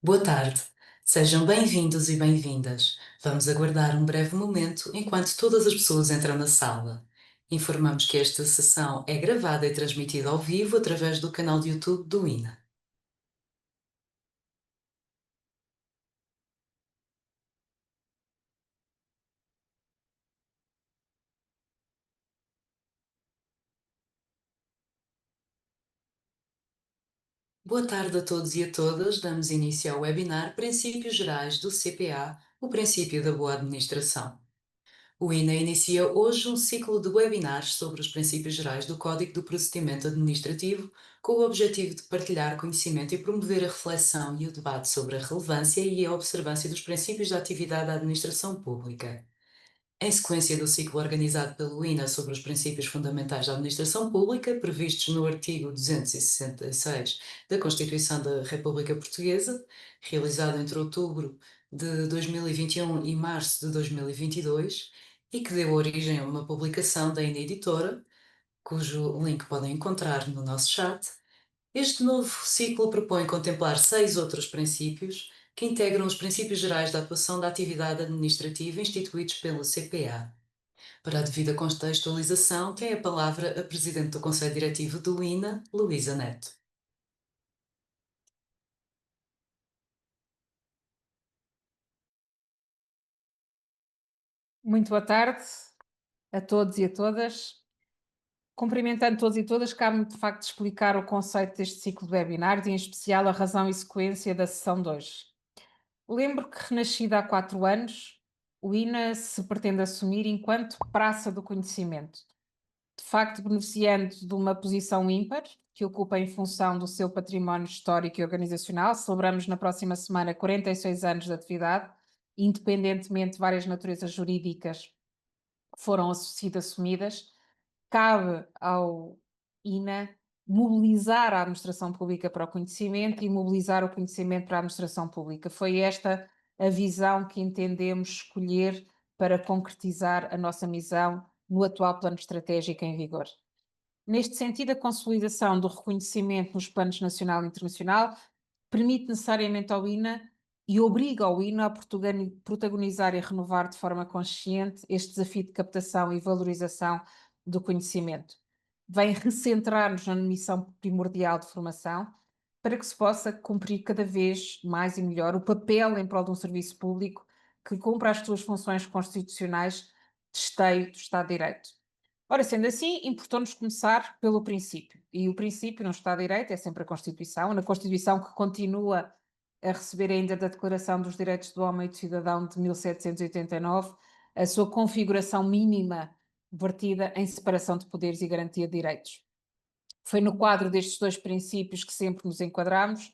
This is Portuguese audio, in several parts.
Boa tarde. Sejam bem-vindos e bem-vindas. Vamos aguardar um breve momento enquanto todas as pessoas entram na sala. Informamos que esta sessão é gravada e transmitida ao vivo através do canal de YouTube do INA. Boa tarde a todos e a todas. Damos início ao webinar Princípios Gerais do CPA, o princípio da boa administração. O INA inicia hoje um ciclo de webinars sobre os princípios gerais do Código do Procedimento Administrativo, com o objetivo de partilhar conhecimento e promover a reflexão e o debate sobre a relevância e a observância dos princípios da atividade da administração pública. Em sequência do ciclo organizado pelo INA sobre os princípios fundamentais da administração pública, previstos no artigo 266 da Constituição da República Portuguesa, realizado entre outubro de 2021 e março de 2022, e que deu origem a uma publicação da INA Editora, cujo link podem encontrar no nosso chat. Este novo ciclo propõe contemplar 6 outros princípios que integram os princípios gerais da atuação da atividade administrativa instituídos pelo CPA. Para a devida contextualização, tem a palavra a Presidente do Conselho Diretivo do INA, Luísa Neto. Muito boa tarde a todos e a todas. Cumprimentando todos e todas, cabe-me de facto explicar o conceito deste ciclo de webinars e em especial a razão e sequência da sessão de hoje. Lembro que, renascida há 4 anos, o INA se pretende assumir enquanto praça do conhecimento, de facto beneficiando de uma posição ímpar que ocupa em função do seu património histórico e organizacional. Celebramos na próxima semana 46 anos de atividade, independentemente de várias naturezas jurídicas que foram sido assumidas. Cabe ao INA mobilizar a administração pública para o conhecimento e mobilizar o conhecimento para a administração pública. Foi esta a visão que entendemos escolher para concretizar a nossa missão no atual plano estratégico em vigor. Neste sentido, a consolidação do reconhecimento nos planos nacional e internacional permite necessariamente ao INA e obriga ao INA a protagonizar e renovar de forma consciente este desafio de captação e valorização do conhecimento. Vem recentrar-nos na missão primordial de formação para que se possa cumprir cada vez mais e melhor o papel em prol de um serviço público que cumpra as suas funções constitucionais de esteio do Estado de Direito. Ora, sendo assim, importou-nos começar pelo princípio. E o princípio no Estado de Direito é sempre a Constituição, na Constituição que continua a receber ainda da Declaração dos Direitos do Homem e do Cidadão de 1789 a sua configuração mínima vertida em separação de poderes e garantia de direitos. Foi no quadro destes dois princípios que sempre nos enquadramos,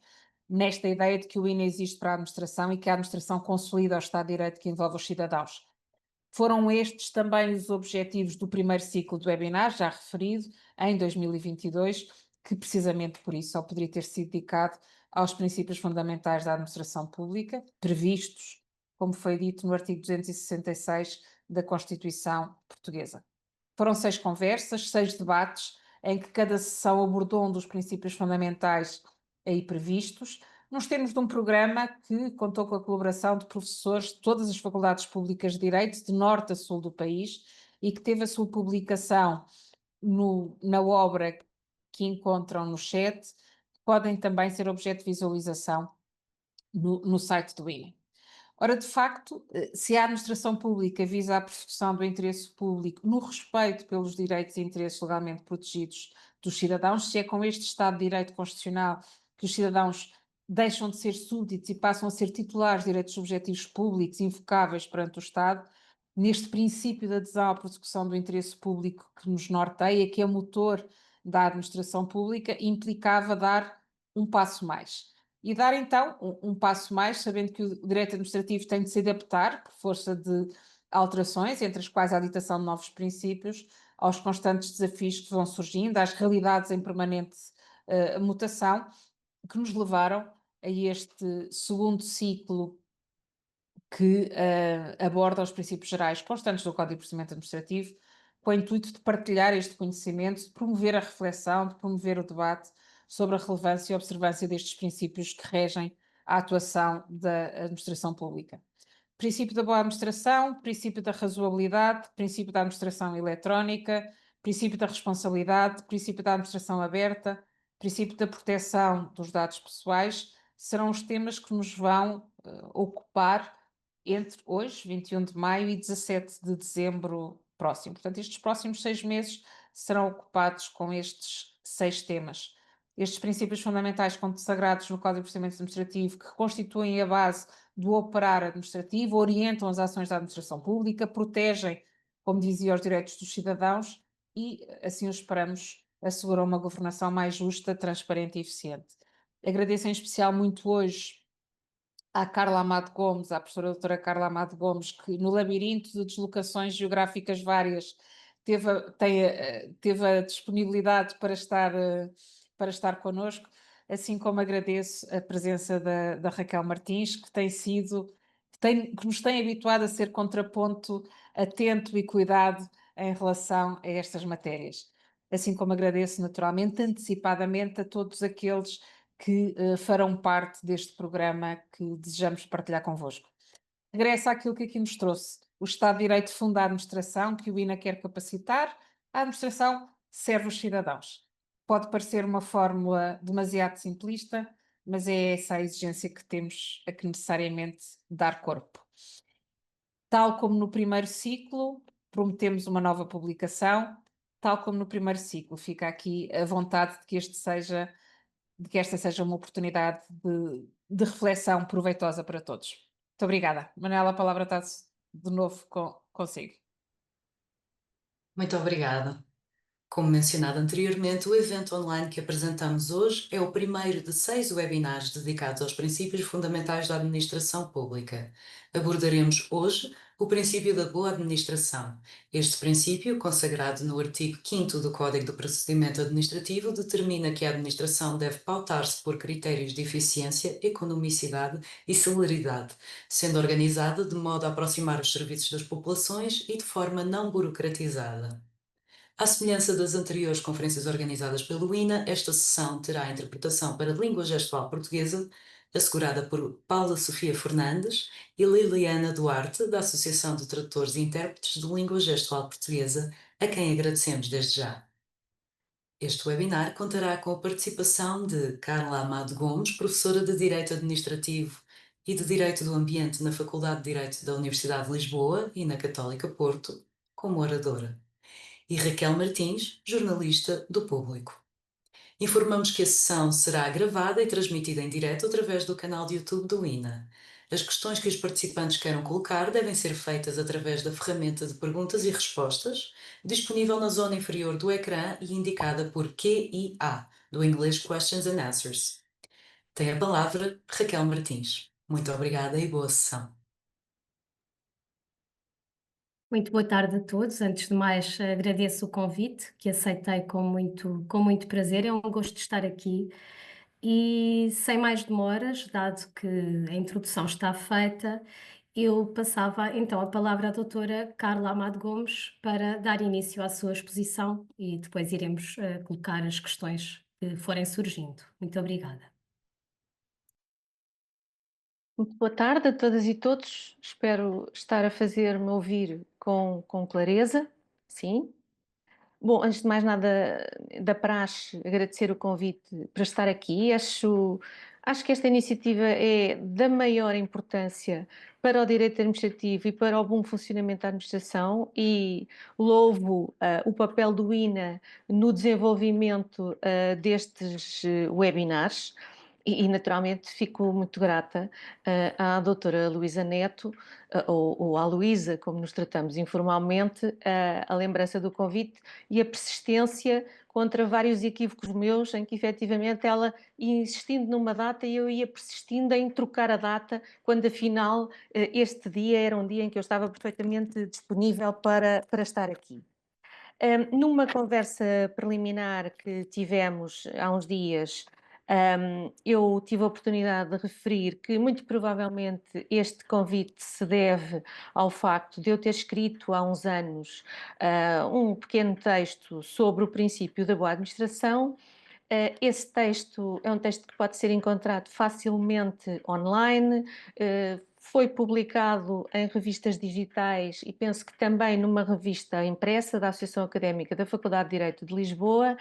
nesta ideia de que o INA existe para a administração e que a administração consolida o Estado de Direito que envolve os cidadãos. Foram estes também os objetivos do primeiro ciclo do webinar, já referido, em 2022, que precisamente por isso só poderia ter sido dedicado aos princípios fundamentais da administração pública, previstos, como foi dito no artigo 266 da Constituição Portuguesa. Foram 6 conversas, 6 debates, em que cada sessão abordou um dos princípios fundamentais aí previstos, nos termos de um programa que contou com a colaboração de professores de todas as faculdades públicas de Direito, de norte a sul do país, e que teve a sua publicação na obra que encontram no chat, podem também ser objeto de visualização no site do INE. Ora, de facto, se a administração pública visa a persecução do interesse público no respeito pelos direitos e interesses legalmente protegidos dos cidadãos, se é com este Estado de Direito Constitucional que os cidadãos deixam de ser súditos e passam a ser titulares de direitos subjetivos públicos invocáveis perante o Estado, neste princípio da adesão à persecução do interesse público que nos norteia, que é motor da administração pública, implicava dar um passo mais. E dar então um passo mais, sabendo que o direito administrativo tem de se adaptar, por força de alterações, entre as quais a ditação de novos princípios, aos constantes desafios que vão surgindo, às realidades em permanente mutação, que nos levaram a este segundo ciclo que aborda os princípios gerais constantes do Código de Procedimento Administrativo, com o intuito de partilhar este conhecimento, de promover a reflexão, de promover o debate sobre a relevância e observância destes princípios que regem à atuação da administração pública. Princípio da boa administração, princípio da razoabilidade, princípio da administração eletrónica, princípio da responsabilidade, princípio da administração aberta, princípio da proteção dos dados pessoais, serão os temas que nos vão ocupar entre hoje, 21 de maio, e 17 de dezembro próximo. Portanto, estes próximos 6 meses serão ocupados com estes 6 temas. Estes princípios fundamentais consagrados no Código de Procedimento Administrativo, que constituem a base do operar administrativo, orientam as ações da administração pública, protegem, como dizia, os direitos dos cidadãos e, assim o esperamos, asseguram uma governação mais justa, transparente e eficiente. Agradeço em especial muito hoje à Carla Amado Gomes, à professora doutora Carla Amado Gomes, que no labirinto de deslocações geográficas várias teve a disponibilidade para estar connosco, assim como agradeço a presença da Raquel Martins, que nos tem habituado a ser contraponto atento e cuidado em relação a estas matérias. Assim como agradeço naturalmente, antecipadamente, a todos aqueles que farão parte deste programa que desejamos partilhar convosco. Regresso àquilo que aqui nos trouxe. O Estado de Direito funda a administração, que o INA quer capacitar. A administração serve os cidadãos. Pode parecer uma fórmula demasiado simplista, mas é essa a exigência que temos a que necessariamente dar corpo. Tal como no primeiro ciclo, prometemos uma nova publicação. Tal como no primeiro ciclo, fica aqui a vontade de que esta seja uma oportunidade de reflexão proveitosa para todos. Muito obrigada. Manuela, a palavra está de novo consigo. Muito obrigada. Como mencionado anteriormente, o evento online que apresentamos hoje é o primeiro de 6 webinars dedicados aos princípios fundamentais da administração pública. Abordaremos hoje o princípio da boa administração. Este princípio, consagrado no artigo 5º do Código de Procedimento Administrativo, determina que a administração deve pautar-se por critérios de eficiência, economicidade e celeridade, sendo organizada de modo a aproximar os serviços das populações e de forma não burocratizada. À semelhança das anteriores conferências organizadas pelo INA, esta sessão terá interpretação para língua gestual portuguesa, assegurada por Paula Sofia Fernandes e Liliana Duarte, da Associação de Tradutores e Intérpretes de Língua Gestual Portuguesa, a quem agradecemos desde já. Este webinar contará com a participação de Carla Amado Gomes, professora de Direito Administrativo e de Direito do Ambiente na Faculdade de Direito da Universidade de Lisboa e na Católica Porto, como oradora, e Raquel Martins, jornalista do Público. Informamos que a sessão será gravada e transmitida em direto através do canal de YouTube do INA. As questões que os participantes queiram colocar devem ser feitas através da ferramenta de perguntas e respostas, disponível na zona inferior do ecrã e indicada por QIA, do inglês Questions and Answers. Tem a palavra Raquel Martins. Muito obrigada e boa sessão. Muito boa tarde a todos. Antes de mais, agradeço o convite, que aceitei com muito prazer. É um gosto de estar aqui. E sem mais demoras, dado que a introdução está feita, eu passava então a palavra à doutora Carla Amado Gomes para dar início à sua exposição e depois iremos colocar as questões que forem surgindo. Muito obrigada. Muito boa tarde a todas e todos. Espero estar a fazer-me ouvir com clareza. Sim. Bom, antes de mais nada, da praxe, agradecer o convite para estar aqui. Acho que esta iniciativa é da maior importância para o direito administrativo e para o bom funcionamento da administração e louvo o papel do INA no desenvolvimento destes webinars. E, naturalmente, fico muito grata à doutora Luísa Neto, ou à Luísa, como nos tratamos informalmente, a lembrança do convite e a persistência contra vários equívocos meus, em que efetivamente ela ia insistindo numa data e eu ia persistindo em trocar a data, quando afinal este dia era um dia em que eu estava perfeitamente disponível para estar aqui. Numa conversa preliminar que tivemos há uns dias, eu tive a oportunidade de referir que muito provavelmente este convite se deve ao facto de eu ter escrito há uns anos um pequeno texto sobre o princípio da boa administração, Esse texto é um texto que pode ser encontrado facilmente online, foi publicado em revistas digitais e penso que também numa revista impressa da Associação Académica da Faculdade de Direito de Lisboa.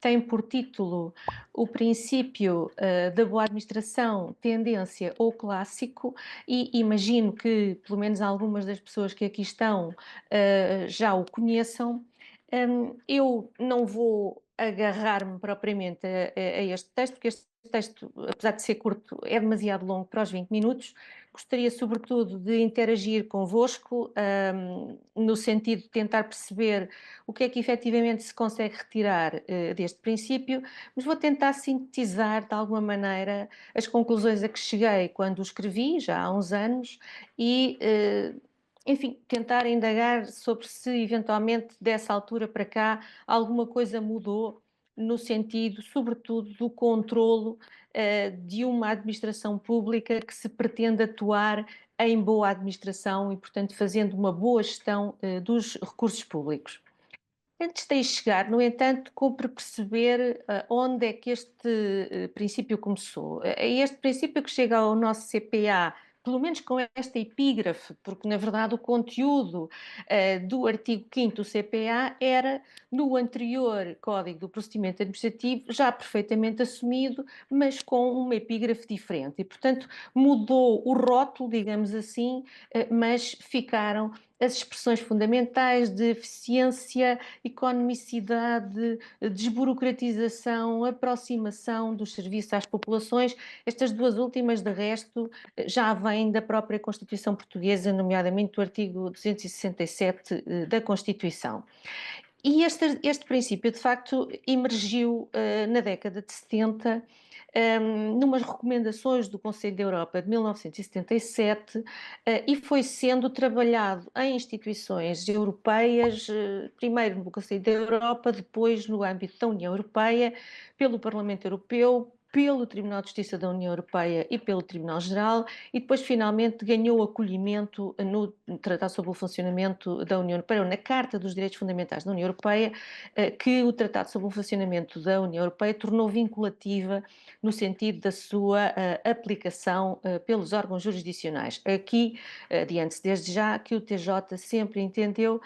Tem por título o princípio da boa administração, tendência ou clássico, e imagino que pelo menos algumas das pessoas que aqui estão já o conheçam. Eu não vou agarrar-me propriamente a este texto, porque este texto, apesar de ser curto, é demasiado longo para os 20 minutos. Gostaria, sobretudo, de interagir convosco, no sentido de tentar perceber o que é que efetivamente se consegue retirar deste princípio, mas vou tentar sintetizar, de alguma maneira, as conclusões a que cheguei quando o escrevi, já há uns anos, e enfim, tentar indagar sobre se eventualmente dessa altura para cá alguma coisa mudou no sentido, sobretudo, do controlo de uma administração pública que se pretende atuar em boa administração e, portanto, fazendo uma boa gestão dos recursos públicos. Antes de aí chegar, no entanto, cumpre perceber onde é que este princípio começou. É este princípio que chega ao nosso CPA, pelo menos com esta epígrafe, porque na verdade o conteúdo do artigo 5º do CPA era no anterior Código do Procedimento Administrativo, já perfeitamente assumido, mas com uma epígrafe diferente. E, portanto, mudou o rótulo, digamos assim, mas ficaram as expressões fundamentais de eficiência, economicidade, desburocratização, aproximação dos serviços às populações. Estas duas últimas, de resto, já vêm da própria Constituição Portuguesa, nomeadamente do artigo 267 da Constituição. E este princípio, de facto, emergiu na década de 70, numas recomendações do Conselho da Europa de 1977 e foi sendo trabalhado em instituições europeias, primeiro no Conselho da Europa, depois no âmbito da União Europeia, pelo Parlamento Europeu, pelo Tribunal de Justiça da União Europeia e pelo Tribunal Geral, e depois finalmente ganhou acolhimento no Tratado sobre o Funcionamento da União Europeia, ou na Carta dos Direitos Fundamentais da União Europeia, que o Tratado sobre o Funcionamento da União Europeia tornou vinculativa no sentido da sua aplicação pelos órgãos jurisdicionais. Aqui, adiante-se desde já que o TJ sempre entendeu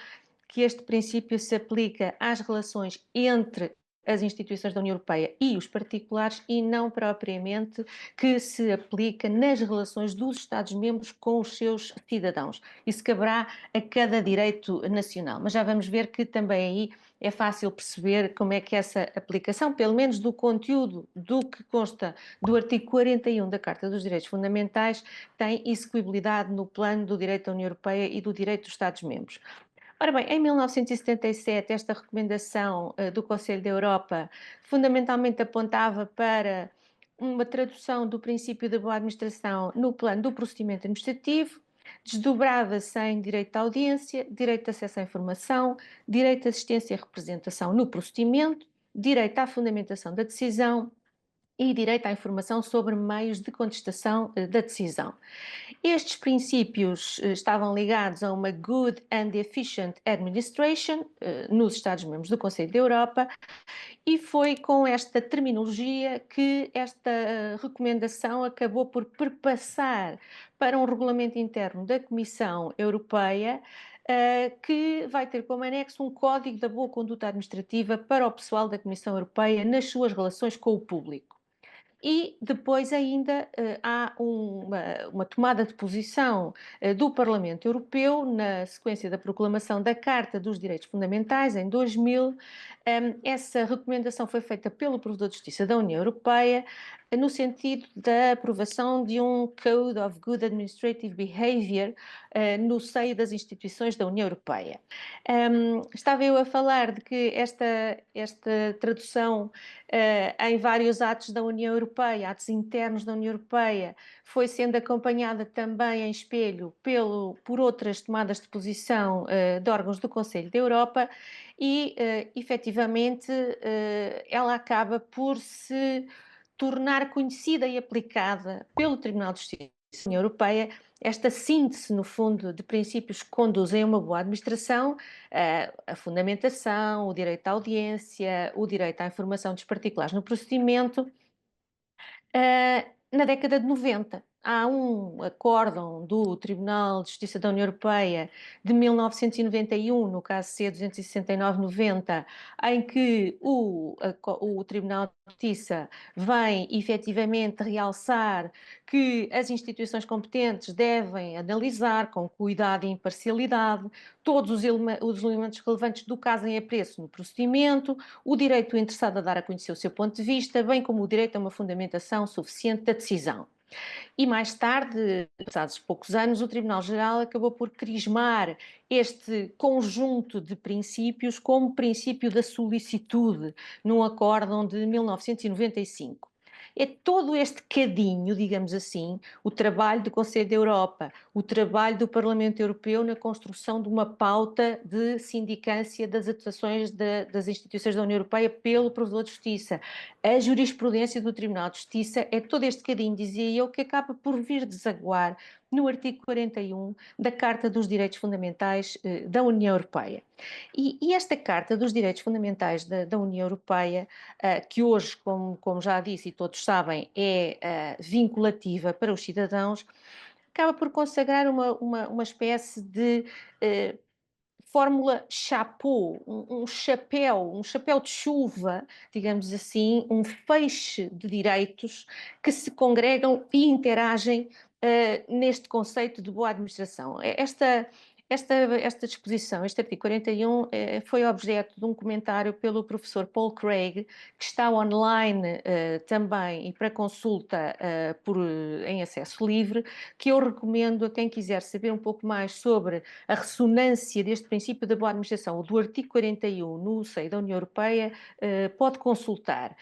que este princípio se aplica às relações entre as instituições da União Europeia e os particulares e não propriamente que se aplica nas relações dos Estados-membros com os seus cidadãos. Isso caberá a cada direito nacional, mas já vamos ver que também aí é fácil perceber como é que essa aplicação, pelo menos do conteúdo do que consta do artigo 41 da Carta dos Direitos Fundamentais, tem execuibilidade no plano do direito da União Europeia e do direito dos Estados-membros. Ora bem, em 1977, esta recomendação do Conselho da Europa fundamentalmente apontava para uma tradução do princípio da boa administração no plano do procedimento administrativo, desdobrava-se em direito à audiência, direito de acesso à informação, direito de assistência e representação no procedimento, direito à fundamentação da decisão e direito à informação sobre meios de contestação da decisão. Estes princípios estavam ligados a uma Good and Efficient Administration nos Estados-membros do Conselho da Europa e foi com esta terminologia que esta recomendação acabou por perpassar para um regulamento interno da Comissão Europeia que vai ter como anexo um código da boa conduta administrativa para o pessoal da Comissão Europeia nas suas relações com o público. E depois ainda há uma tomada de posição do Parlamento Europeu na sequência da proclamação da Carta dos Direitos Fundamentais em 2000. Essa recomendação foi feita pelo Provedor de Justiça da União Europeia no sentido da aprovação de um Code of Good Administrative Behavior no seio das instituições da União Europeia. Estava eu a falar de que esta tradução em vários atos da União Europeia, atos internos da União Europeia, foi sendo acompanhada também em espelho por outras tomadas de posição de órgãos do Conselho da Europa e, efetivamente, ela acaba por se tornar conhecida e aplicada pelo Tribunal de Justiça União Europeia, esta síntese, no fundo, de princípios que conduzem a uma boa administração, a fundamentação, o direito à audiência, o direito à informação dos particulares no procedimento, na década de 90. Há um acórdão do Tribunal de Justiça da União Europeia de 1991, no caso C-269/90, em que o Tribunal de Justiça vem efetivamente realçar que as instituições competentes devem analisar com cuidado e imparcialidade todos os elementos relevantes do caso em apreço no procedimento, o direito do interessado a dar a conhecer o seu ponto de vista, bem como o direito a uma fundamentação suficiente da decisão. E mais tarde, passados poucos anos, o Tribunal Geral acabou por crismar este conjunto de princípios como princípio da solicitude, num acórdão de 1995. É todo este cadinho, digamos assim, o trabalho do Conselho da Europa, o trabalho do Parlamento Europeu na construção de uma pauta de sindicância das atuações das instituições da União Europeia pelo Provedor de Justiça. A jurisprudência do Tribunal de Justiça é todo este cadinho, dizia eu, que acaba por vir desaguar no artigo 41 da Carta dos Direitos Fundamentais da União Europeia. E esta Carta dos Direitos Fundamentais da União Europeia, que hoje, como já disse e todos sabem, é vinculativa para os cidadãos, acaba por consagrar uma espécie de fórmula chapeau, um chapéu de chuva, digamos assim, um feixe de direitos que se congregam e interagem neste conceito de boa administração. Esta disposição, este artigo 41, foi objeto de um comentário pelo professor Paul Craig, que está online também e para consulta em acesso livre, que eu recomendo a quem quiser saber um pouco mais sobre a ressonância deste princípio da boa administração, ou do artigo 41 no seio da União Europeia, pode consultar.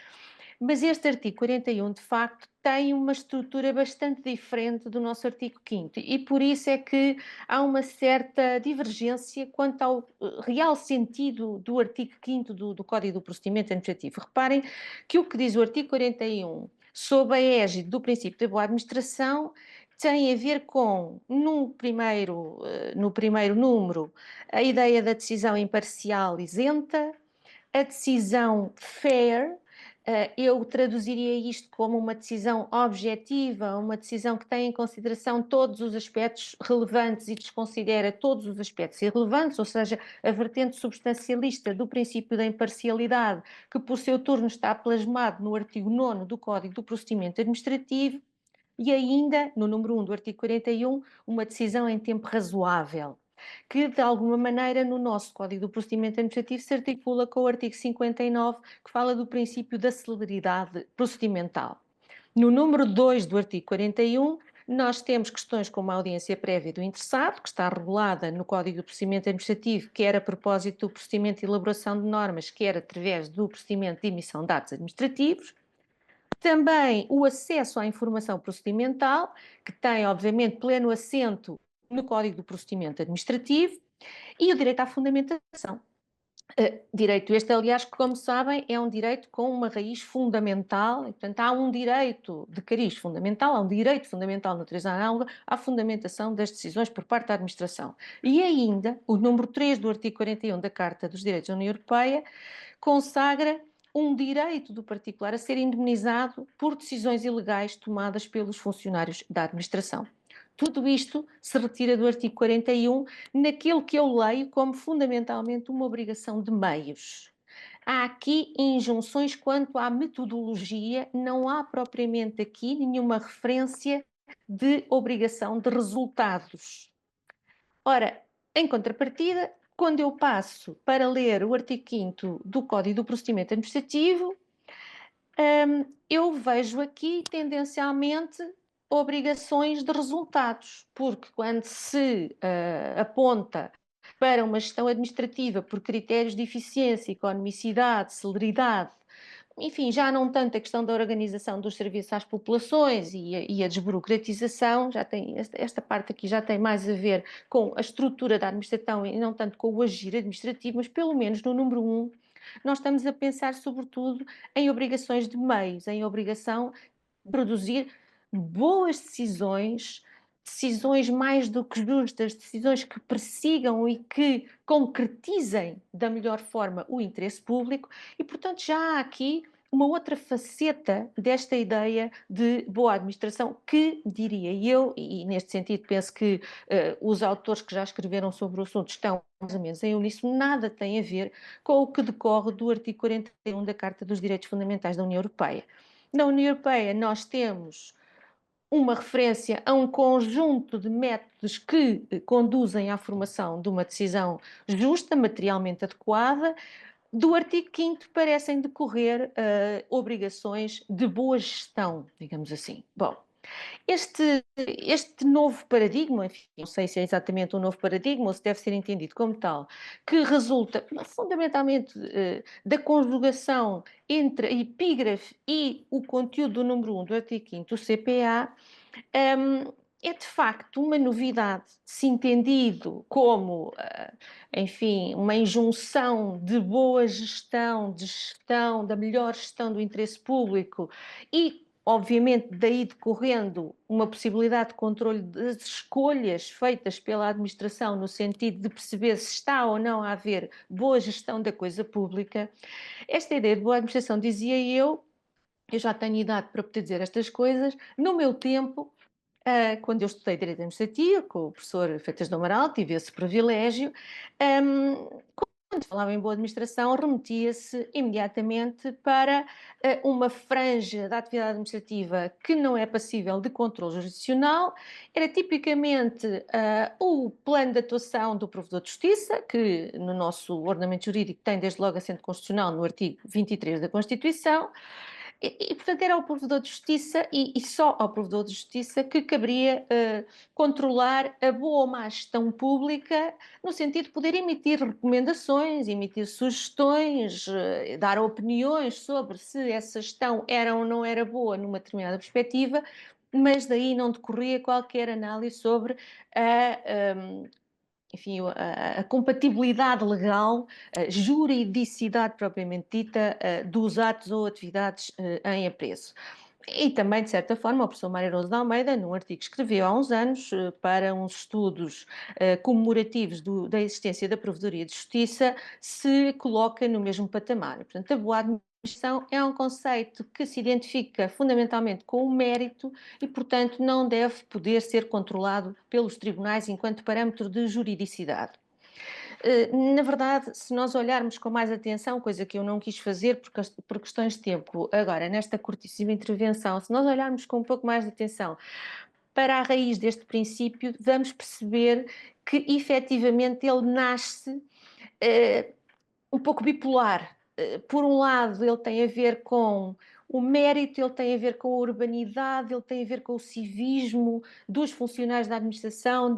Mas este artigo 41, de facto, tem uma estrutura bastante diferente do nosso artigo 5º e por isso é que há uma certa divergência quanto ao real sentido do artigo 5º do Código do Procedimento Administrativo. Reparem que o que diz o artigo 41, sob a égide do princípio da boa administração, tem a ver com, no primeiro número, a ideia da decisão imparcial isenta, a decisão fair. Eu traduziria isto como uma decisão objetiva, uma decisão que tem em consideração todos os aspectos relevantes e desconsidera todos os aspectos irrelevantes, ou seja, a vertente substancialista do princípio da imparcialidade, que por seu turno está plasmado no artigo 9º do Código do Procedimento Administrativo, e ainda, no número 1 do artigo 41, uma decisão em tempo razoável, que de alguma maneira no nosso Código do Procedimento Administrativo se articula com o artigo 59, que fala do princípio da celeridade procedimental. No número 2 do artigo 41, nós temos questões como a audiência prévia do interessado, que está regulada no Código do Procedimento Administrativo, quer a propósito do procedimento de elaboração de normas, quer através do procedimento de emissão de atos administrativos. Também o acesso à informação procedimental, que tem, obviamente, pleno assento no Código do Procedimento Administrativo, e o direito à fundamentação. Direito este, aliás, que, como sabem, é um direito com uma raiz fundamental, e, portanto, há um direito de cariz fundamental, há um direito fundamental natureza análoga à fundamentação das decisões por parte da administração. E ainda, o número 3 do artigo 41 da Carta dos Direitos da União Europeia consagra um direito do particular a ser indemnizado por decisões ilegais tomadas pelos funcionários da administração. Tudo isto se retira do artigo 41 naquilo que eu leio como fundamentalmente uma obrigação de meios. Há aqui injunções quanto à metodologia, não há propriamente aqui nenhuma referência de obrigação de resultados. Ora, em contrapartida, quando eu passo para ler o artigo 5º do Código do Procedimento Administrativo, eu vejo aqui tendencialmente obrigações de resultados, porque quando se aponta para uma gestão administrativa por critérios de eficiência, economicidade, celeridade, enfim, já não tanto a questão da organização dos serviços às populações e a desburocratização, já tem, esta parte aqui já tem mais a ver com a estrutura da administração e não tanto com o agir administrativo, mas pelo menos no número 1, nós estamos a pensar sobretudo em obrigações de meios, em obrigação de produzir boas decisões, decisões mais do que justas, decisões que persigam e que concretizem da melhor forma o interesse público e, portanto, já há aqui uma outra faceta desta ideia de boa administração que, diria eu, e neste sentido penso que os autores que já escreveram sobre o assunto estão mais ou menos em uníssono, nada tem a ver com o que decorre do artigo 41 da Carta dos Direitos Fundamentais da União Europeia. Na União Europeia nós temos uma referência a um conjunto de métodos que conduzem à formação de uma decisão justa, materialmente adequada. Do artigo 5º parecem decorrer obrigações de boa gestão, digamos assim. Bom, este novo paradigma, enfim, não sei se é exatamente um novo paradigma ou se deve ser entendido como tal, que resulta fundamentalmente da conjugação entre a epígrafe e o conteúdo do número 1 do artigo 5º do CPA, é de facto uma novidade, se entendido como, enfim, uma injunção de boa gestão, de gestão, da melhor gestão do interesse público e, obviamente, daí decorrendo uma possibilidade de controle das escolhas feitas pela administração no sentido de perceber se está ou não a haver boa gestão da coisa pública. Esta ideia de boa administração, dizia eu já tenho idade para poder dizer estas coisas, no meu tempo, quando eu estudei Direito Administrativo, com o professor Freitas do Amaral, tive esse privilégio, quando falava em boa administração, remetia-se imediatamente para uma franja da atividade administrativa que não é passível de controle jurisdicional, era tipicamente o plano de atuação do Provedor de Justiça, que no nosso ordenamento jurídico tem desde logo assento constitucional no artigo 23 da Constituição, portanto, era ao Provedor de Justiça e só ao Provedor de Justiça que caberia controlar a boa ou má gestão pública, no sentido de poder emitir recomendações, emitir sugestões, dar opiniões sobre se essa gestão era ou não era boa numa determinada perspectiva, mas daí não decorria qualquer análise sobre enfim, a compatibilidade legal, a juridicidade propriamente dita dos atos ou atividades em apreço. E também, de certa forma, o professor Mário Rosa de Almeida, num artigo que escreveu há uns anos para uns estudos comemorativos da existência da Provedoria de Justiça, se coloca no mesmo patamar. Portanto, a boa administração é um conceito que se identifica fundamentalmente com o mérito e, portanto, não deve poder ser controlado pelos tribunais enquanto parâmetro de juridicidade. Na verdade, se nós olharmos com mais atenção, coisa que eu não quis fazer por questões de tempo, agora, nesta curtíssima intervenção, se nós olharmos com um pouco mais de atenção para a raiz deste princípio, vamos perceber que, efetivamente, ele nasce um pouco bipolar. Por um lado, ele tem a ver com o mérito, ele tem a ver com a urbanidade, ele tem a ver com o civismo dos funcionários da administração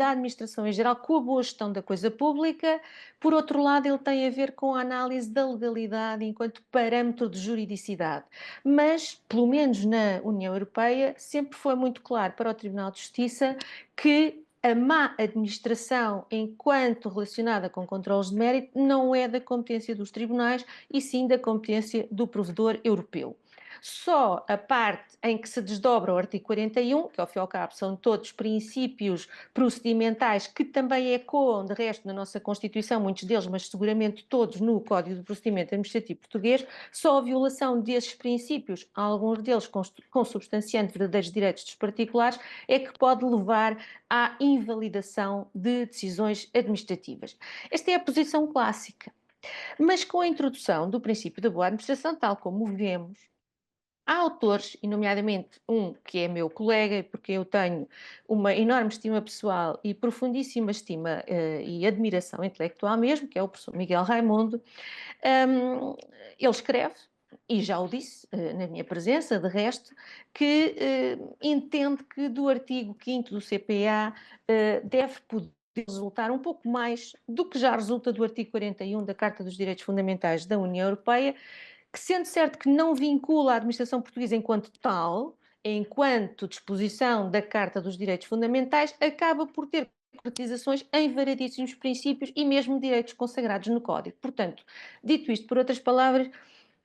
em geral, com a boa gestão da coisa pública. Por outro lado, ele tem a ver com a análise da legalidade enquanto parâmetro de juridicidade. Mas, pelo menos na União Europeia, sempre foi muito claro para o Tribunal de Justiça que a má administração, enquanto relacionada com controles de mérito, não é da competência dos tribunais e sim da competência do provedor europeu. Só a parte em que se desdobra o artigo 41, que ao fim e ao cabo são todos princípios procedimentais que também ecoam, de resto, na nossa Constituição, muitos deles, mas seguramente todos no Código de Procedimento Administrativo Português, só a violação desses princípios, alguns deles consubstanciando verdadeiros direitos dos particulares, é que pode levar à invalidação de decisões administrativas. Esta é a posição clássica. Mas com a introdução do princípio da boa administração, tal como vemos, há autores, e nomeadamente um que é meu colega, porque eu tenho uma enorme estima pessoal e profundíssima estima e admiração intelectual mesmo, que é o professor Miguel Raimundo. Ele escreve, e já o disse na minha presença, de resto, que entende que do artigo 5º do CPA deve poder resultar um pouco mais do que já resulta do artigo 41 da Carta dos Direitos Fundamentais da União Europeia, que, sendo certo que não vincula a administração portuguesa enquanto tal, enquanto disposição da Carta dos Direitos Fundamentais, acaba por ter concretizações em variedíssimos princípios e mesmo direitos consagrados no Código. Portanto, dito isto por outras palavras,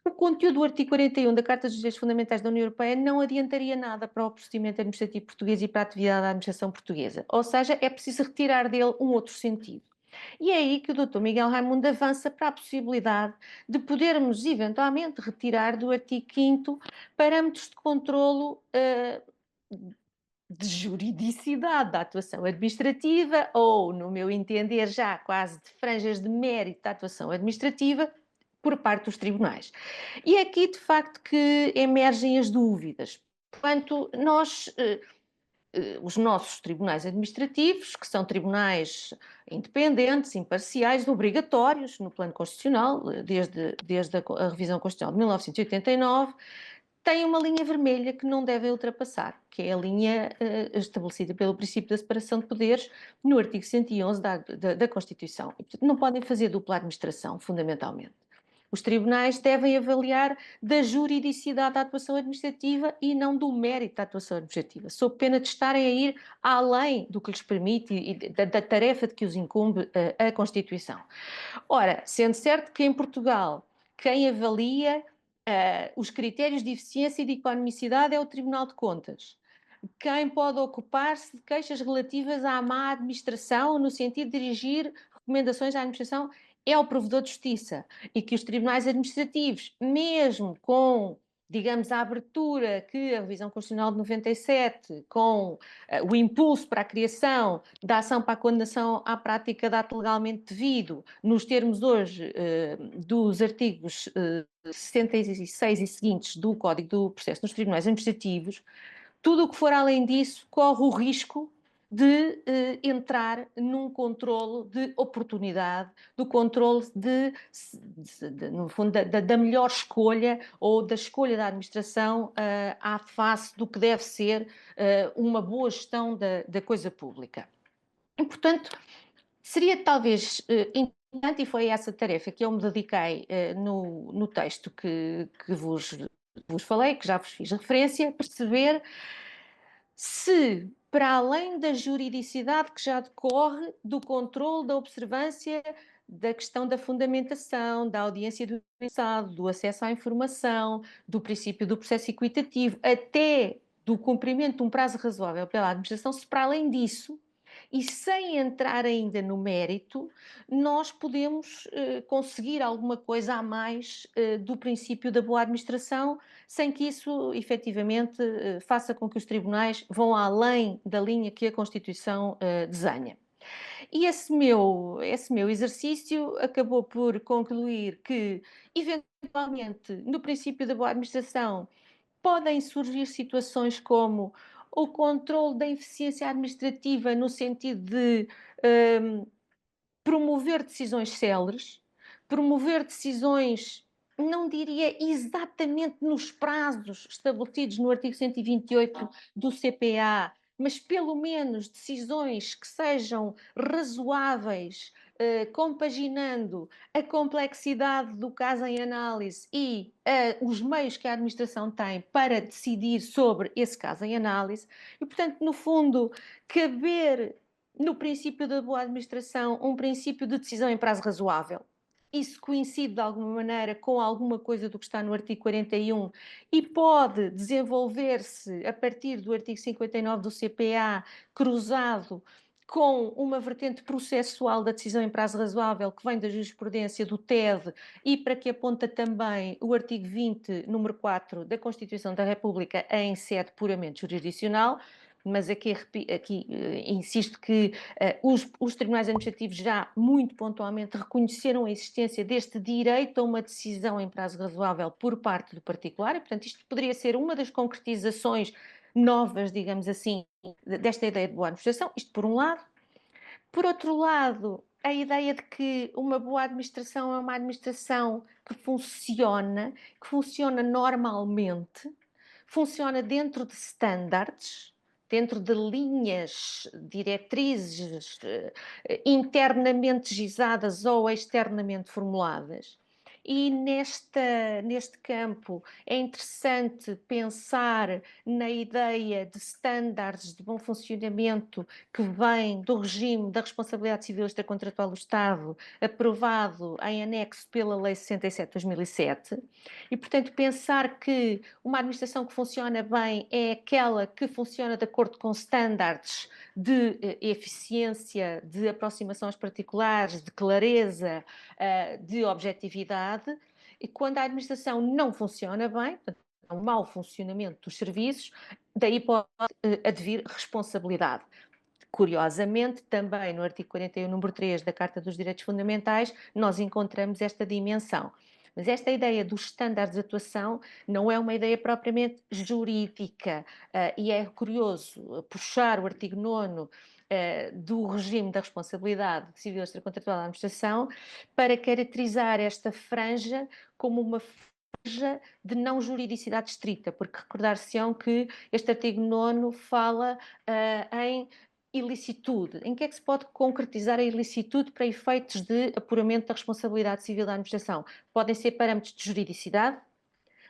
O conteúdo do artigo 41 da Carta dos Direitos Fundamentais da União Europeia não adiantaria nada para o procedimento administrativo português e para a atividade da administração portuguesa. Ou seja, é preciso retirar dele um outro sentido. E é aí que o Dr. Miguel Raimundo avança para a possibilidade de podermos eventualmente retirar do artigo 5º parâmetros de controlo de juridicidade da atuação administrativa ou, no meu entender, já quase de franjas de mérito da atuação administrativa por parte dos tribunais. E é aqui, de facto, que emergem as dúvidas. Portanto, os nossos tribunais administrativos, que são tribunais independentes, imparciais, obrigatórios no plano constitucional, desde a revisão constitucional de 1989, têm uma linha vermelha que não devem ultrapassar, que é a linha estabelecida pelo princípio da separação de poderes no artigo 111 da Constituição. E, portanto, não podem fazer dupla administração, fundamentalmente. Os tribunais devem avaliar da juridicidade da atuação administrativa e não do mérito da atuação administrativa, sob pena de estarem a ir além do que lhes permite e da tarefa de que os incumbe a Constituição. Ora, sendo certo que em Portugal quem avalia os critérios de eficiência e de economicidade é o Tribunal de Contas. Quem pode ocupar-se de queixas relativas à má administração, no sentido de dirigir recomendações à administração, é o Provedor de Justiça. E que os tribunais administrativos, mesmo com, digamos, a abertura que a revisão constitucional de 97, com o impulso para a criação da ação para a condenação à prática de ato legalmente devido, nos termos hoje dos artigos 66 e seguintes do Código do Processo nos tribunais administrativos, tudo o que for além disso corre o risco de entrar num controlo de oportunidade, do controle no fundo, da melhor escolha ou da escolha da administração à face do que deve ser uma boa gestão da coisa pública. E, portanto, seria talvez importante, e foi essa tarefa que eu me dediquei no texto que vos falei, que já vos fiz referência, perceber se, para além da juridicidade que já decorre do controle da observância da questão da fundamentação, da audiência do interessado, do acesso à informação, do princípio do processo equitativo, até do cumprimento de um prazo razoável pela administração, se para além disso, e sem entrar ainda no mérito, nós podemos conseguir alguma coisa a mais do princípio da boa administração, sem que isso efetivamente faça com que os tribunais vão além da linha que a Constituição desenha. E esse meu exercício acabou por concluir que, eventualmente, no princípio da boa administração, podem surgir situações como o controle da eficiência administrativa no sentido de promover decisões céleres, promover decisões, não diria exatamente nos prazos estabelecidos no artigo 128 do CPA, mas pelo menos decisões que sejam razoáveis, compaginando a complexidade do caso em análise e os meios que a administração tem para decidir sobre esse caso em análise. E, portanto, no fundo, caber no princípio da boa administração um princípio de decisão em prazo razoável. Isso coincide de alguma maneira com alguma coisa do que está no artigo 41 e pode desenvolver-se a partir do artigo 59 do CPA, cruzado com uma vertente processual da decisão em prazo razoável que vem da jurisprudência do TED e para que aponta também o artigo 20, número 4 da Constituição da República em sede puramente jurisdicional. Mas aqui insisto que os tribunais administrativos já muito pontualmente reconheceram a existência deste direito a uma decisão em prazo razoável por parte do particular, e, portanto, isto poderia ser uma das concretizações novas, digamos assim, desta ideia de boa administração, isto por um lado. Por outro lado, a ideia de que uma boa administração é uma administração que funciona normalmente, funciona dentro de standards, dentro de linhas diretrizes internamente gizadas ou externamente formuladas. e neste campo é interessante pensar na ideia de estándares de bom funcionamento que vem do regime da responsabilidade civil extracontratual do Estado, aprovado em anexo pela Lei 67/2007, e, portanto, pensar que uma administração que funciona bem é aquela que funciona de acordo com estándares de eficiência, de aproximação aos particulares, de clareza, de objetividade, e quando a administração não funciona bem, há um mau funcionamento dos serviços, daí pode advir responsabilidade. Curiosamente, também no artigo 41, número 3 da Carta dos Direitos Fundamentais, nós encontramos esta dimensão. Mas esta ideia dos estándares de atuação não é uma ideia propriamente jurídica, e é curioso puxar o artigo 9 do regime da responsabilidade civil extracontratual da administração para caracterizar esta franja como uma franja de não juridicidade estrita, porque recordar-se-ão que este artigo 9 fala em ilicitude. Em que é que se pode concretizar a ilicitude para efeitos de apuramento da responsabilidade civil da administração? Podem ser parâmetros de juridicidade,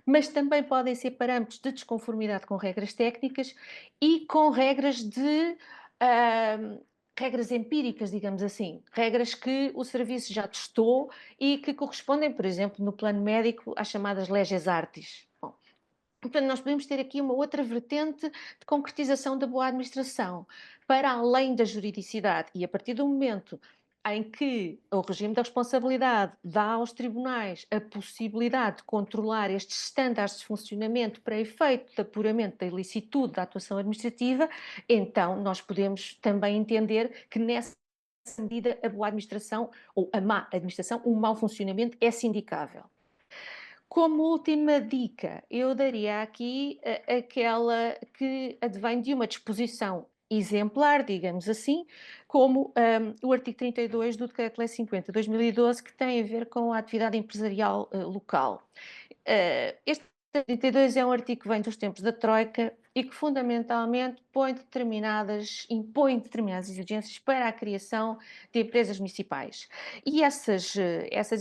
mas também podem ser parâmetros de desconformidade com regras técnicas e com regras regras empíricas, digamos assim, regras que o serviço já testou e que correspondem, por exemplo, no plano médico, às chamadas leges artis. Bom, portanto, nós podemos ter aqui uma outra vertente de concretização da boa administração, para além da juridicidade, e a partir do momento em que o regime da responsabilidade dá aos tribunais a possibilidade de controlar estes estándares de funcionamento para efeito de apuramento da ilicitude da atuação administrativa, então nós podemos também entender que nessa medida a boa administração ou a má administração, o mau funcionamento é sindicável. Como última dica, eu daria aqui aquela que advém de uma disposição exemplar, digamos assim, como o artigo 32 do Decreto-Lei 50/2012, que tem a ver com a atividade empresarial local. Este 32 é um artigo que vem dos tempos da Troika e que fundamentalmente impõe determinadas exigências para a criação de empresas municipais. E essas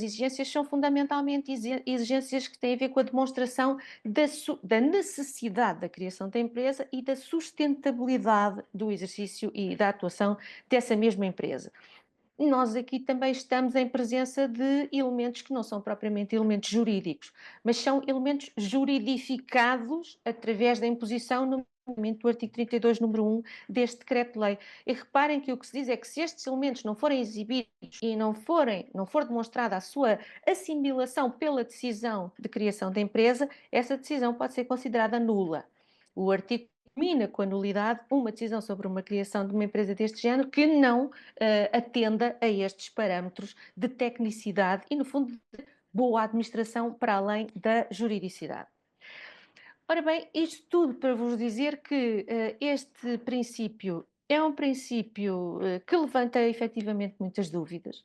exigências são fundamentalmente exigências que têm a ver com a demonstração da necessidade da criação da empresa e da sustentabilidade do exercício e da atuação dessa mesma empresa. Nós aqui também estamos em presença de elementos que não são propriamente elementos jurídicos, mas são elementos juridificados através da imposição, nomeadamente do artigo 32, número 1 deste decreto-lei. E reparem que o que se diz é que se estes elementos não forem exibidos e não for demonstrada a sua assimilação pela decisão de criação da empresa, essa decisão pode ser considerada nula. O artigo termina com a nulidade uma decisão sobre uma criação de uma empresa deste género que não atenda a estes parâmetros de tecnicidade e, no fundo, de boa administração para além da juridicidade. Ora bem, isto tudo para vos dizer que este princípio é um princípio que levanta efetivamente muitas dúvidas.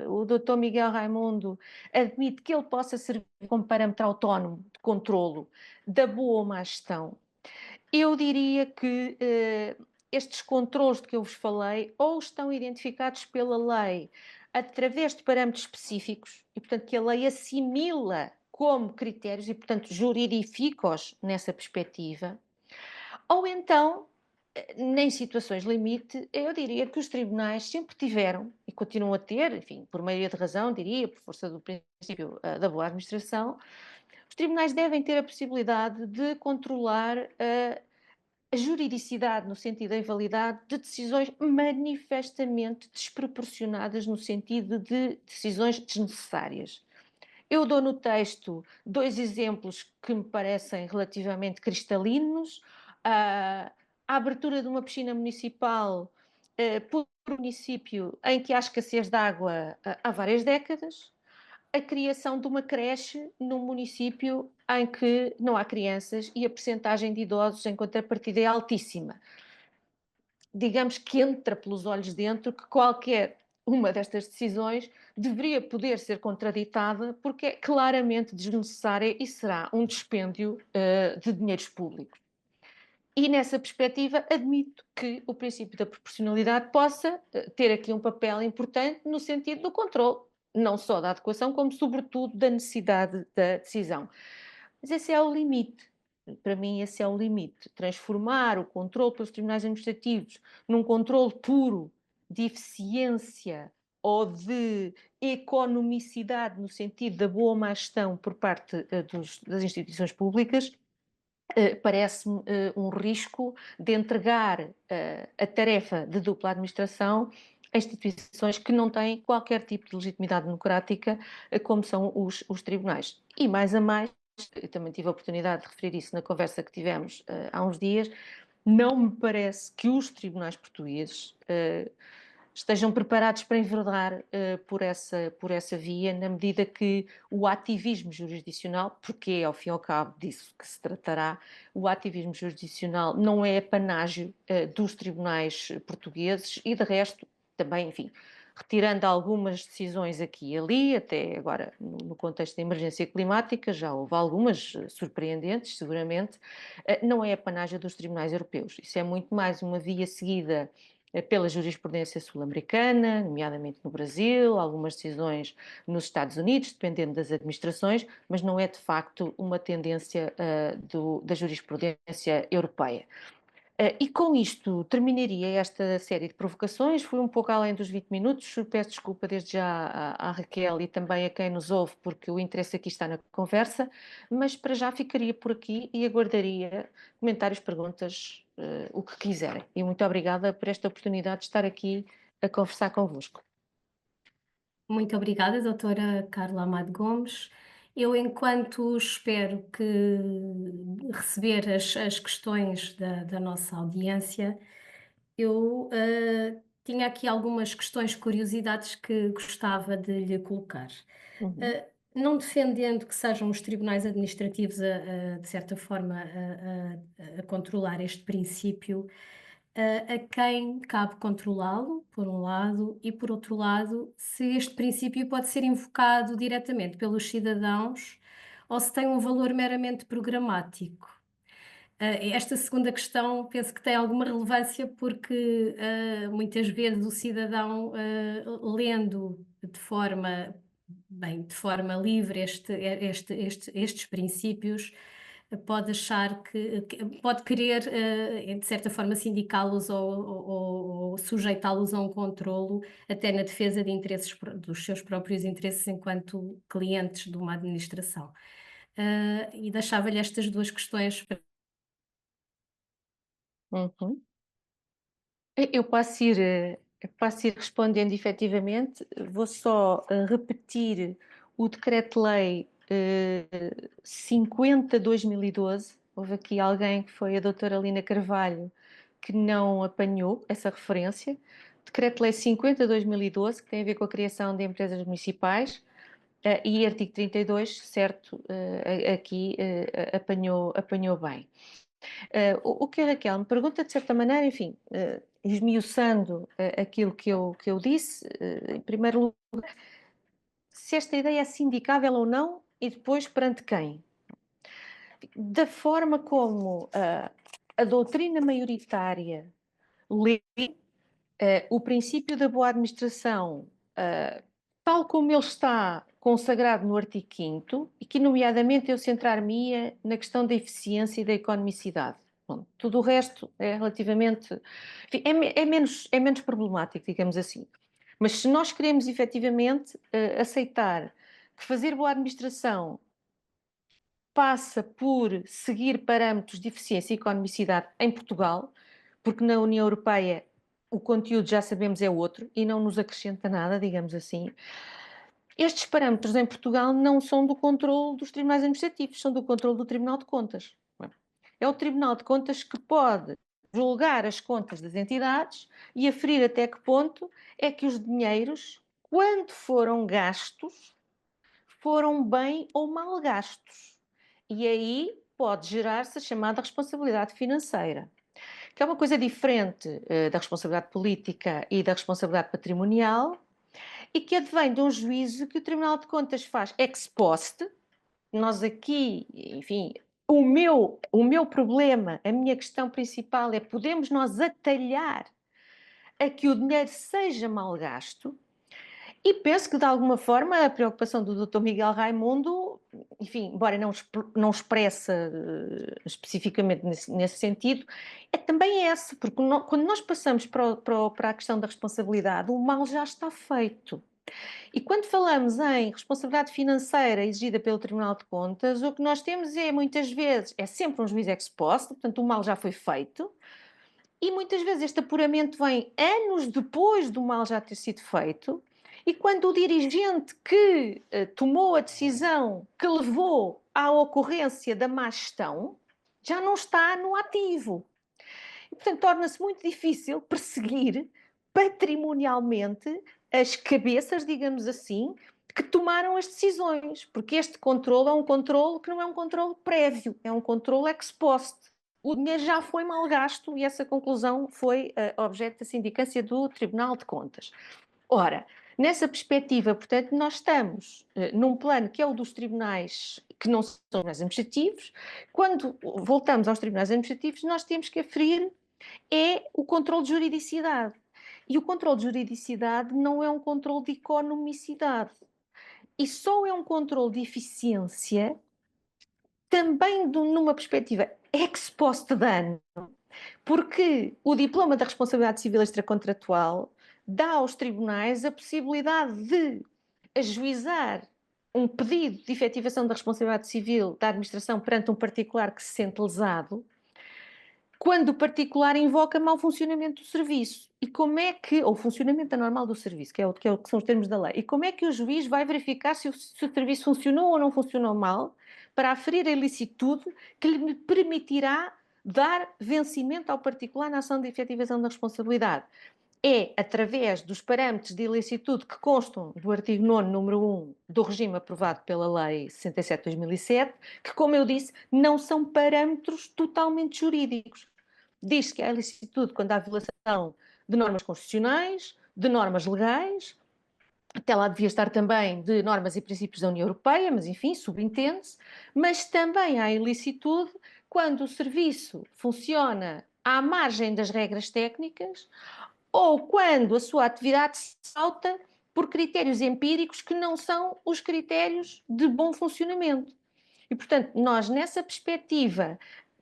O Dr. Miguel Raimundo admite que ele possa servir como parâmetro autónomo de controlo da boa ou má gestão. Eu diria que estes controlos de que eu vos falei ou estão identificados pela lei através de parâmetros específicos e, portanto, que a lei assimila como critérios e, portanto, juridifica-os nessa perspectiva, ou então, em situações limite, eu diria que os tribunais sempre tiveram e continuam a ter, enfim, por maioria de razão, diria, por força do princípio da boa administração, os tribunais devem ter a possibilidade de controlar a juridicidade no sentido da invalidade de decisões manifestamente desproporcionadas no sentido de decisões desnecessárias. Eu dou no texto dois exemplos que me parecem relativamente cristalinos. A abertura de uma piscina municipal por município em que há escassez de água há várias décadas, a criação de uma creche num município em que não há crianças e a percentagem de idosos em contrapartida é altíssima. Digamos que entra pelos olhos dentro que qualquer uma destas decisões deveria poder ser contraditada porque é claramente desnecessária e será um dispêndio de dinheiros públicos. E nessa perspectiva admito que o princípio da proporcionalidade possa ter aqui um papel importante no sentido do controle não só da adequação, como sobretudo da necessidade da decisão. Mas esse é o limite. Para mim, esse é o limite. Transformar o controle pelos tribunais administrativos num controle puro de eficiência ou de economicidade, no sentido da boa má gestão por parte das instituições públicas, parece-me um risco de entregar a tarefa de dupla administração a instituições que não têm qualquer tipo de legitimidade democrática, como são os tribunais. E mais a mais, eu também tive a oportunidade de referir isso na conversa que tivemos há uns dias, não me parece que os tribunais portugueses estejam preparados para enverdar por essa via, na medida que o ativismo jurisdicional, porque é ao fim e ao cabo disso que se tratará, o ativismo jurisdicional não é apanágio dos tribunais portugueses e, de resto, também, enfim, retirando algumas decisões aqui e ali, até agora no contexto da emergência climática, já houve algumas surpreendentes, seguramente, não é apanágio dos tribunais europeus. Isso é muito mais uma via seguida pela jurisprudência sul-americana, nomeadamente no Brasil, algumas decisões nos Estados Unidos, dependendo das administrações, mas não é de facto uma tendência da jurisprudência europeia. E com isto terminaria esta série de provocações. Fui um pouco além dos 20 minutos. Peço desculpa desde já à Raquel e também a quem nos ouve, porque o interesse aqui está na conversa, mas para já ficaria por aqui e aguardaria comentários, perguntas, o que quiserem. E muito obrigada por esta oportunidade de estar aqui a conversar convosco. Muito obrigada, doutora Carla Amado Gomes. Eu, enquanto espero que receber as questões da nossa audiência, eu tinha aqui algumas questões, curiosidades que gostava de lhe colocar. Não defendendo que sejam os tribunais administrativos, de certa forma, a controlar este princípio, a quem cabe controlá-lo, por um lado, e por outro lado, se este princípio pode ser invocado diretamente pelos cidadãos ou se tem um valor meramente programático. Esta segunda questão penso que tem alguma relevância porque muitas vezes o cidadão, lendo de forma livre estes princípios, pode achar pode querer, de certa forma, sindicá-los ou sujeitá-los a um controlo, até na defesa de interesses, dos seus próprios interesses enquanto clientes de uma administração. E deixava-lhe estas duas questões. Uhum. Eu passo ir respondendo efetivamente. Vou só repetir o Decreto-Lei 50/2012. Houve aqui alguém que foi a doutora Lina Carvalho que não apanhou essa referência. Decreto-Lei 50/2012, que tem a ver com a criação de empresas municipais, e artigo 32, certo, aqui apanhou bem. O que a Raquel me pergunta, de certa maneira, enfim, esmiuçando aquilo que eu disse, em primeiro lugar, se esta ideia é sindicável ou não e depois perante quem? Da forma como a doutrina maioritária lê o princípio da boa administração, tal como ele está consagrado no artigo 5º, e que, nomeadamente, eu centrar-me-ia na questão da eficiência e da economicidade. Bom, tudo o resto é relativamente... Enfim, é menos problemático, digamos assim. Mas se nós queremos, efetivamente, aceitar que fazer boa administração passa por seguir parâmetros de eficiência e economicidade em Portugal, porque na União Europeia o conteúdo, já sabemos, é outro e não nos acrescenta nada, digamos assim. Estes parâmetros em Portugal não são do controle dos tribunais administrativos, são do controle do Tribunal de Contas. É o Tribunal de Contas que pode julgar as contas das entidades e aferir até que ponto é que os dinheiros, quando foram gastos, foram bem ou mal gastos. E aí pode gerar-se a chamada responsabilidade financeira, que é uma coisa diferente da responsabilidade política e da responsabilidade patrimonial, e que advém de um juízo que o Tribunal de Contas faz ex post. Nós aqui, enfim, o meu problema, a minha questão principal é: podemos nós atalhar a que o dinheiro seja mal gasto? E penso que, de alguma forma, a preocupação do Dr. Miguel Raimundo, enfim, embora não expressa especificamente nesse sentido, é também essa, porque quando nós passamos para a questão da responsabilidade, o mal já está feito. E quando falamos em responsabilidade financeira exigida pelo Tribunal de Contas, o que nós temos é, muitas vezes, é sempre um juízo ex post, portanto, o mal já foi feito, e muitas vezes este apuramento vem anos depois do mal já ter sido feito, e quando o dirigente que tomou a decisão que levou à ocorrência da má gestão já não está no ativo. E, portanto, torna-se muito difícil perseguir patrimonialmente as cabeças, digamos assim, que tomaram as decisões, porque este controle é um controle que não é um controle prévio, é um controle ex post. O dinheiro já foi mal gasto e essa conclusão foi objeto da sindicância do Tribunal de Contas. Ora, nessa perspectiva, portanto, nós estamos num plano que é o dos tribunais que não são tribunais administrativos. Quando voltamos aos tribunais administrativos, nós temos que aferir é o controle de juridicidade. E o controle de juridicidade não é um controle de economicidade. E só é um controle de eficiência também numa perspectiva ex post dano, porque o diploma da responsabilidade civil extracontratual dá aos tribunais a possibilidade de ajuizar um pedido de efetivação da responsabilidade civil da administração perante um particular que se sente lesado, quando o particular invoca mau funcionamento do serviço. E como é que, ou funcionamento anormal do serviço, que são os termos da lei, e como é que o juiz vai verificar se o serviço funcionou ou não funcionou mal, para aferir a ilicitude que lhe permitirá dar vencimento ao particular na ação de efetivação da responsabilidade? É através dos parâmetros de ilicitude que constam do artigo 9º, número 1 do regime aprovado pela Lei 67/2007, que, como eu disse, não são parâmetros totalmente jurídicos. Diz que há ilicitude quando há violação de normas constitucionais, de normas legais, até lá devia estar também de normas e princípios da União Europeia, mas enfim, subentende-se, mas também há ilicitude quando o serviço funciona à margem das regras técnicas ou quando a sua atividade se salta por critérios empíricos que não são os critérios de bom funcionamento. E, portanto, nós, nessa perspectiva,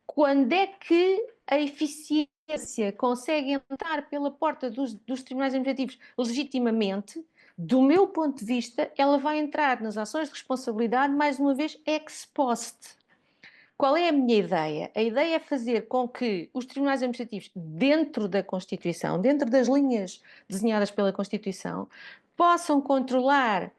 quando é que a eficiência consegue entrar pela porta dos tribunais administrativos legitimamente, do meu ponto de vista, ela vai entrar nas ações de responsabilidade, mais uma vez, ex post. Qual é a minha ideia? A ideia é fazer com que os tribunais administrativos, dentro da Constituição, dentro das linhas desenhadas pela Constituição, possam controlar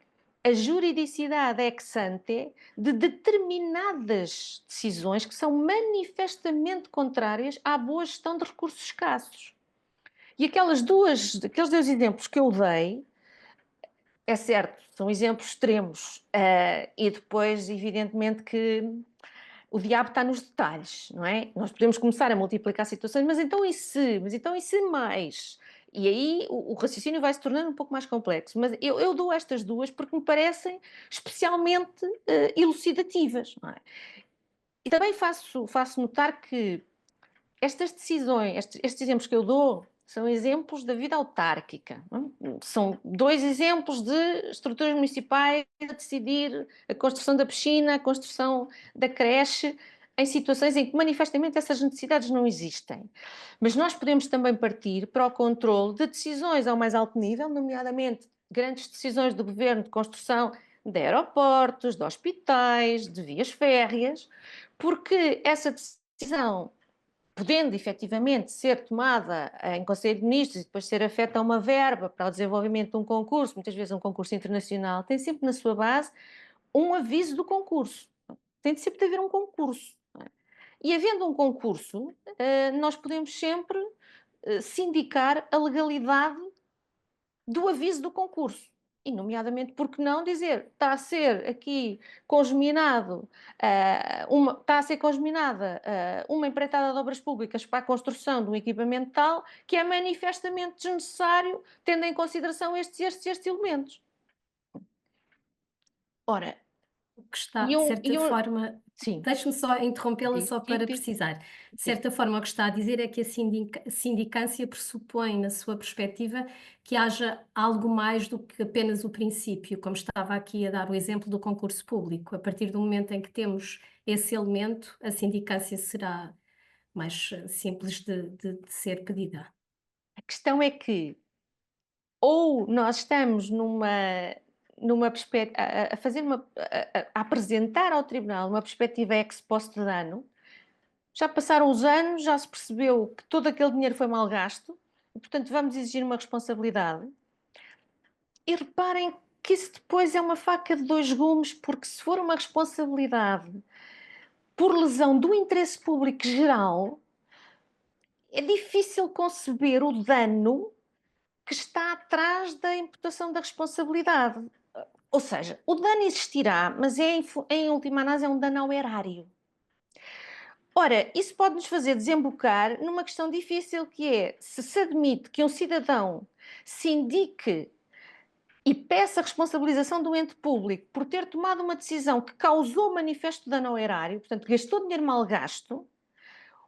a juridicidade ex ante de determinadas decisões que são manifestamente contrárias à boa gestão de recursos escassos. E aqueles dois exemplos que eu dei, é certo, são exemplos extremos, e depois, evidentemente, que o diabo está nos detalhes, não é? Nós podemos começar a multiplicar situações, mas então e se? Mas então e se mais? E aí o raciocínio vai se tornando um pouco mais complexo. Mas eu dou estas duas porque me parecem especialmente elucidativas, não é? E também faço notar que estas decisões, estes exemplos que eu dou, são exemplos da vida autárquica. Não é? São dois exemplos de estruturas municipais a decidir a construção da piscina, a construção da creche, em situações em que manifestamente essas necessidades não existem. Mas nós podemos também partir para o controle de decisões ao mais alto nível, nomeadamente grandes decisões do governo de construção de aeroportos, de hospitais, de vias férreas, porque essa decisão, podendo efetivamente ser tomada em Conselho de Ministros e depois ser afeta a uma verba para o desenvolvimento de um concurso, muitas vezes um concurso internacional, tem sempre na sua base um aviso do concurso. Tem de sempre haver um concurso. E havendo um concurso, nós podemos sempre sindicar a legalidade do aviso do concurso. E, nomeadamente, por que não dizer, está a ser aqui congeminado, está a ser congeminada uma empreitada de obras públicas para a construção de um equipamento tal que é manifestamente desnecessário, tendo em consideração estes elementos. Ora, O que está, E de eu, certa forma, sim, deixe-me só interrompê-la digo, só digo, para digo, precisar. De digo. certa forma, o que está a dizer é que a sindicância pressupõe, na sua perspectiva, que haja algo mais do que apenas o princípio, como estava aqui a dar o exemplo do concurso público. A partir do momento em que temos esse elemento, a sindicância será mais simples de ser pedida. A questão é que ou nós estamos numa perspectiva, a fazer a apresentar ao tribunal uma perspectiva ex post de dano. Já passaram os anos, já se percebeu que todo aquele dinheiro foi mal gasto, e, portanto, vamos exigir uma responsabilidade. E reparem que isso depois é uma faca de dois gumes, porque se for uma responsabilidade por lesão do interesse público geral, é difícil conceber o dano que está atrás da imputação da responsabilidade. Ou seja, o dano existirá, mas em última análise é um dano ao erário. Ora, isso pode nos fazer desembocar numa questão difícil, que é, se admite que um cidadão se indique e peça a responsabilização do ente público por ter tomado uma decisão que causou manifesto dano ao erário, portanto, gastou dinheiro mal gasto,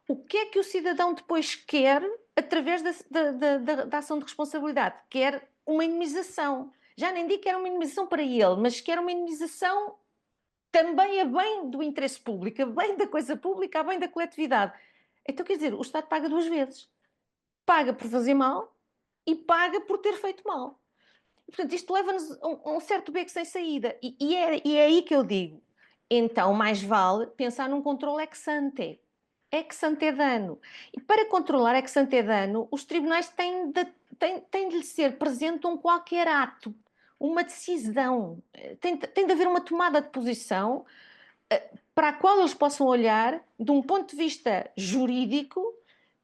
o que é que o cidadão depois quer através da ação de responsabilidade? Quer uma indemnização. Já nem digo que era uma indemnização para ele, mas quer uma indemnização também a bem do interesse público, a bem da coisa pública, a bem da coletividade. Então, quer dizer, o Estado paga duas vezes. Paga por fazer mal e paga por ter feito mal. Portanto, isto leva-nos a um certo beco sem saída. E é aí que eu digo, então mais vale pensar num controle ex ante. Ex ante dano. E para controlar ex ante dano, os tribunais têm de lhe ser presente um qualquer ato, uma decisão. Tem de haver uma tomada de posição para a qual eles possam olhar de um ponto de vista jurídico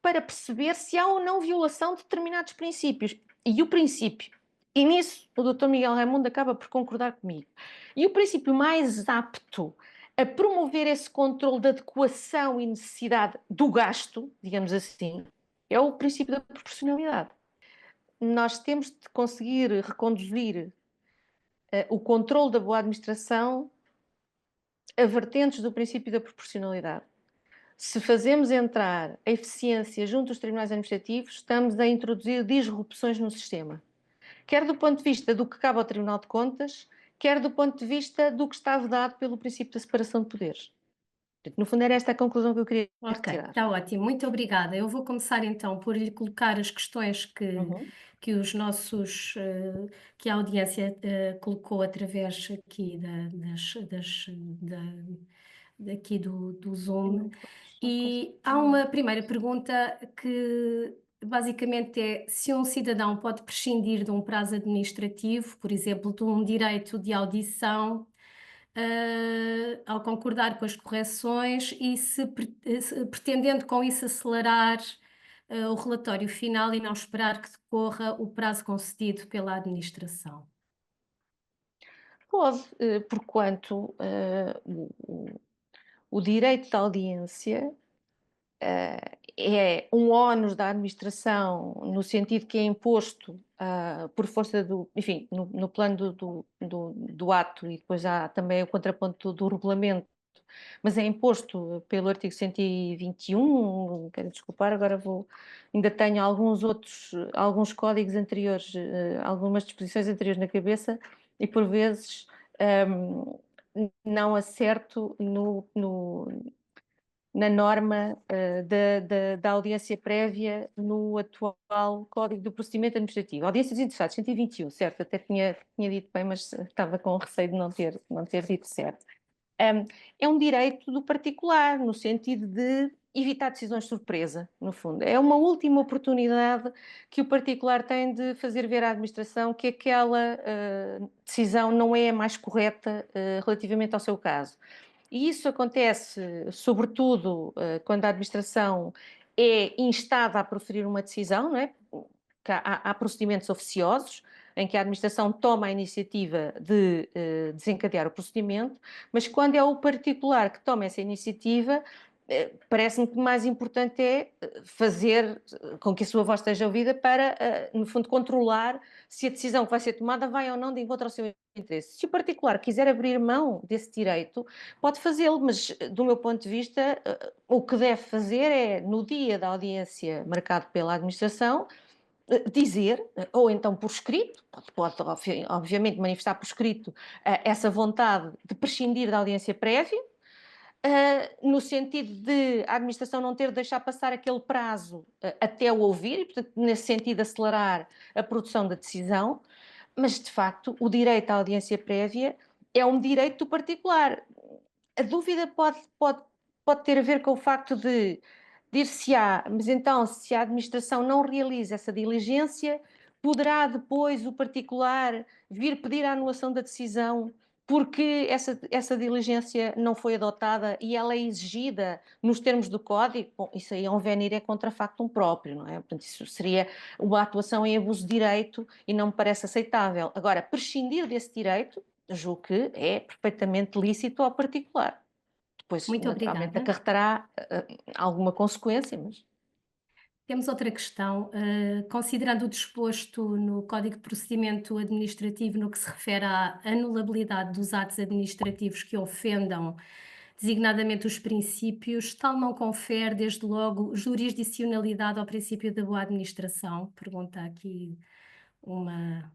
para perceber se há ou não violação de determinados princípios. E o princípio, e nisso o Dr. Miguel Raimundo acaba por concordar comigo, e o princípio mais apto a promover esse controle de adequação e necessidade do gasto, digamos assim, é o princípio da proporcionalidade. Nós temos de conseguir reconduzir o controle da boa administração a vertentes do princípio da proporcionalidade. Se fazemos entrar a eficiência junto aos tribunais administrativos, estamos a introduzir disrupções no sistema. Quer do ponto de vista do que cabe ao Tribunal de Contas, quer do ponto de vista do que está vedado pelo princípio da separação de poderes. No fundo, era esta a conclusão que eu queria Ok, retirar. está ótimo, muito obrigada. Eu vou começar então por lhe colocar as questões que os nossos, que a audiência colocou através aqui daqui do Zoom. E há uma primeira pergunta que basicamente é se um cidadão pode prescindir de um prazo administrativo, por exemplo, de um direito de audição, ao concordar com as correções e pretendendo com isso acelerar o relatório final e não esperar que decorra o prazo concedido pela administração. Pode, porquanto o direito de audiência é um ónus da administração, no sentido que é imposto por força do, enfim, no plano do ato, e depois há também o contraponto do regulamento, mas é imposto pelo artigo 121, quero desculpar, agora ainda tenho alguns códigos anteriores, algumas disposições anteriores na cabeça, e por vezes não acerto na norma da audiência prévia no atual Código do Procedimento Administrativo. Audiências interessadas, 121, certo? Até tinha dito bem, mas estava com receio de não ter dito certo. É um direito do particular, no sentido de evitar decisões de surpresa, no fundo. É uma última oportunidade que o particular tem de fazer ver à administração que aquela decisão não é a mais correta relativamente ao seu caso. E isso acontece, sobretudo, quando a administração é instada a proferir uma decisão, não é? Há procedimentos oficiosos em que a administração toma a iniciativa de desencadear o procedimento, mas quando é o particular que toma essa iniciativa, parece-me que o mais importante é fazer com que a sua voz esteja ouvida para, no fundo, controlar se a decisão que vai ser tomada vai ou não de encontro ao seu interesse. Se o particular quiser abrir mão desse direito, pode fazê-lo, mas do meu ponto de vista, o que deve fazer é, no dia da audiência marcado pela administração, dizer, ou então por escrito, pode obviamente manifestar por escrito essa vontade de prescindir da audiência prévia, no sentido de a administração não ter de deixar passar aquele prazo até o ouvir e, portanto, nesse sentido, acelerar a produção da decisão, mas, de facto, o direito à audiência prévia é um direito do particular. A dúvida pode ter a ver com o facto de dir-se-á, mas então, se a administração não realiza essa diligência, poderá depois o particular vir pedir a anulação da decisão porque essa diligência não foi adotada e ela é exigida nos termos do Código. Bom, isso aí é um venire contra factum próprio, não é? Portanto, isso seria uma atuação em abuso de direito e não me parece aceitável. Agora, prescindir desse direito, julgo que é perfeitamente lícito ao particular. Depois, Muito naturalmente, obrigada. acarretará alguma consequência, mas... Temos outra questão. Considerando o disposto no Código de Procedimento Administrativo no que se refere à anulabilidade dos atos administrativos que ofendam designadamente os princípios, tal não confere, desde logo, jurisdicionalidade ao princípio da boa administração? Pergunta aqui uma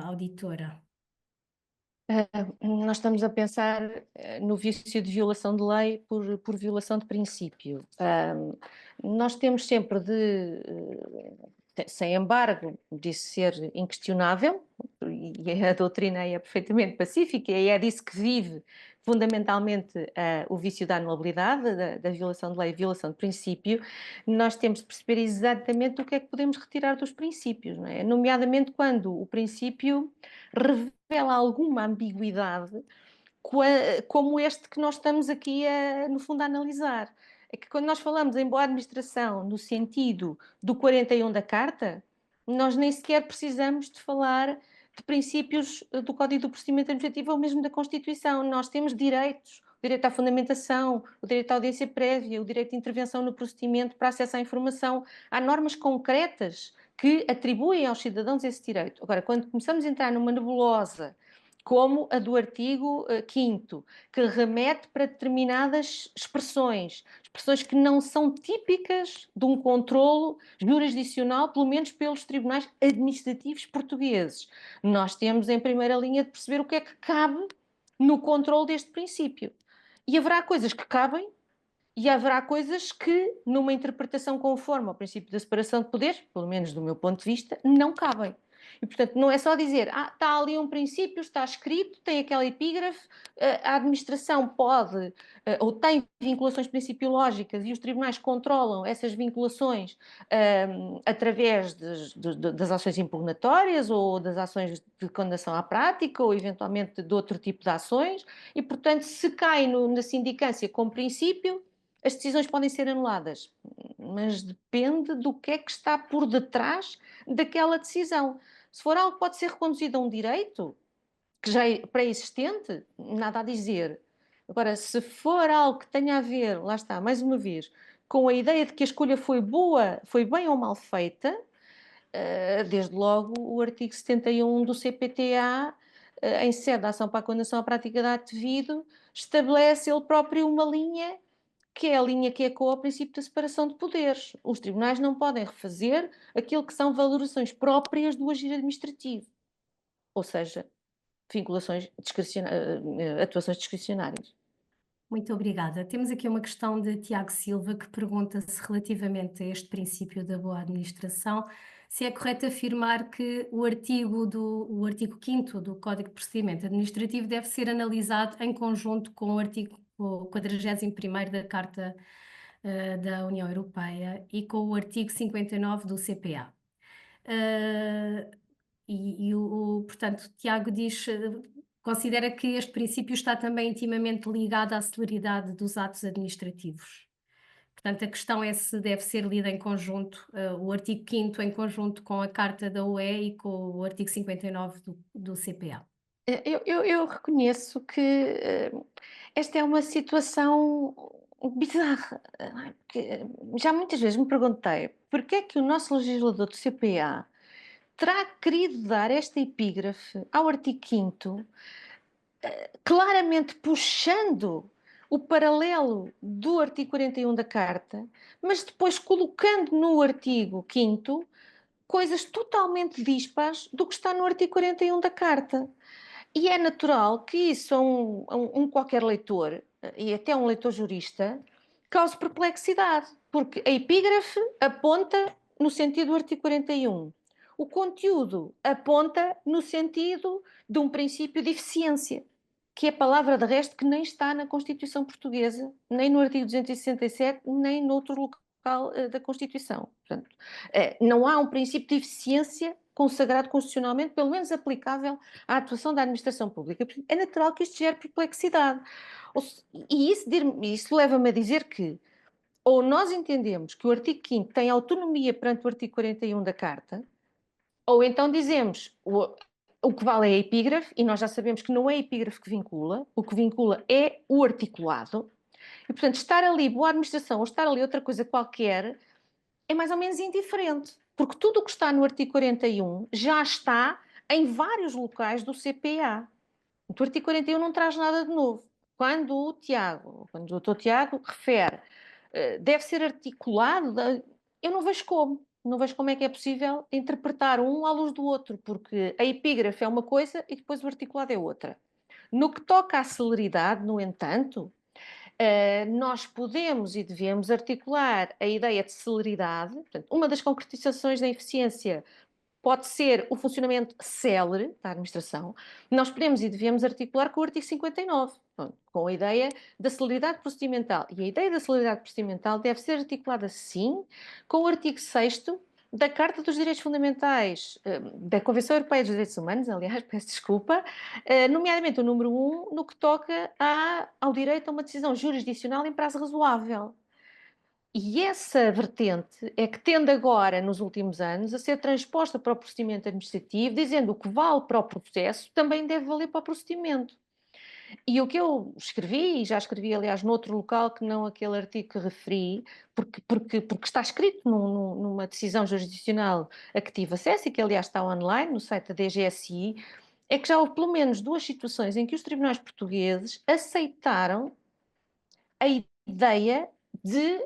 auditora. Nós estamos a pensar no vício de violação de lei por violação de princípio. Nós temos sempre sem embargo, de ser inquestionável, e a doutrina é perfeitamente pacífica, e é disso que vive fundamentalmente o vício da anulabilidade, da violação de lei e violação de princípio. Nós temos de perceber exatamente o que é que podemos retirar dos princípios, não é? Nomeadamente quando o princípio revela alguma ambiguidade, como este que nós estamos aqui, no fundo, a analisar. É que quando nós falamos em boa administração no sentido do 41 da Carta, nós nem sequer precisamos de falar de princípios do Código do Procedimento Administrativo ou mesmo da Constituição. Nós temos direitos, o direito à fundamentação, o direito à audiência prévia, o direito de intervenção no procedimento para acesso à informação. Há normas concretas que atribuem aos cidadãos esse direito. Agora, quando começamos a entrar numa nebulosa como a do artigo 5º, que remete para determinadas expressões que não são típicas de um controlo jurisdicional, pelo menos pelos tribunais administrativos portugueses. Nós temos em primeira linha de perceber o que é que cabe no controlo deste princípio. E haverá coisas que cabem e haverá coisas que, numa interpretação conforme ao princípio da separação de poderes, pelo menos do meu ponto de vista, não cabem. E, portanto, não é só dizer, está ali um princípio, está escrito, tem aquela epígrafe, a administração pode ou tem vinculações principiológicas e os tribunais controlam essas vinculações através das ações impugnatórias ou das ações de condenação à prática ou, eventualmente, de outro tipo de ações e, portanto, se cai na sindicância como princípio, as decisões podem ser anuladas, mas depende do que é que está por detrás daquela decisão. Se for algo que pode ser reconduzido a um direito, que já é pré-existente, nada a dizer. Agora, se for algo que tenha a ver, lá está, mais uma vez, com a ideia de que a escolha foi boa, foi bem ou mal feita, desde logo o artigo 71 do CPTA, em sede da ação para a condenação à prática de ato devido, estabelece ele próprio uma linha que é a linha que ecoa o princípio da separação de poderes. Os tribunais não podem refazer aquilo que são valorações próprias do agir administrativo, ou seja, atuações discricionárias. Muito obrigada. Temos aqui uma questão de Tiago Silva que pergunta se relativamente a este princípio da boa administração, se é correto afirmar que o artigo 5º do Código de Procedimento Administrativo deve ser analisado em conjunto com o artigo 41º da Carta da União Europeia e com o artigo 59 do CPA. Portanto, Tiago diz, considera que este princípio está também intimamente ligado à celeridade dos atos administrativos. Portanto, a questão é se deve ser lida em conjunto, o artigo 5º em conjunto com a Carta da UE e com o artigo 59 do CPA. Eu reconheço que esta é uma situação bizarra, não é? Porque já muitas vezes me perguntei porque é que o nosso legislador do CPA terá querido dar esta epígrafe ao artigo 5º, claramente puxando o paralelo do artigo 41 da Carta, mas depois colocando no artigo 5º coisas totalmente dispares do que está no artigo 41 da Carta. E é natural que isso a um qualquer leitor, e até um leitor jurista, cause perplexidade, porque a epígrafe aponta no sentido do artigo 41. O conteúdo aponta no sentido de um princípio de eficiência, que é palavra de resto que nem está na Constituição Portuguesa, nem no artigo 267, nem noutro local da Constituição. Portanto, não há um princípio de eficiência consagrado constitucionalmente, pelo menos aplicável à atuação da administração pública. É natural que isto gere perplexidade. E isso leva-me a dizer que ou nós entendemos que o artigo 5º tem autonomia perante o artigo 41 da Carta, ou então dizemos o que vale é a epígrafe, e nós já sabemos que não é a epígrafe que vincula, o que vincula é o articulado, e portanto estar ali boa administração ou estar ali outra coisa qualquer é mais ou menos indiferente, porque tudo o que está no artigo 41 já está em vários locais do CPA. O artigo 41 não traz nada de novo. Quando o doutor Tiago refere, deve ser articulado, eu não vejo como. Não vejo como é que é possível interpretar um à luz do outro, porque a epígrafe é uma coisa e depois o articulado é outra. No que toca à celeridade, no entanto, nós podemos e devemos articular a ideia de celeridade. Portanto, uma das concretizações da eficiência pode ser o funcionamento célere da administração. Nós podemos e devemos articular com o artigo 59, com a ideia da celeridade procedimental. E a ideia da celeridade procedimental deve ser articulada, sim, com o artigo 6º da Carta dos Direitos Fundamentais, da Convenção Europeia dos Direitos Humanos, aliás, peço desculpa, nomeadamente o número 1, no que toca ao direito a uma decisão jurisdicional em prazo razoável. E essa vertente é que tende agora, nos últimos anos, a ser transposta para o procedimento administrativo, dizendo o que vale para o processo também deve valer para o procedimento. E o que eu escrevi, e já escrevi, aliás, noutro local que não aquele artigo que referi, porque está escrito numa decisão jurisdicional a que tive acesso, e que, aliás, está online no site da DGSI, é que já houve pelo menos 2 situações em que os tribunais portugueses aceitaram a ideia de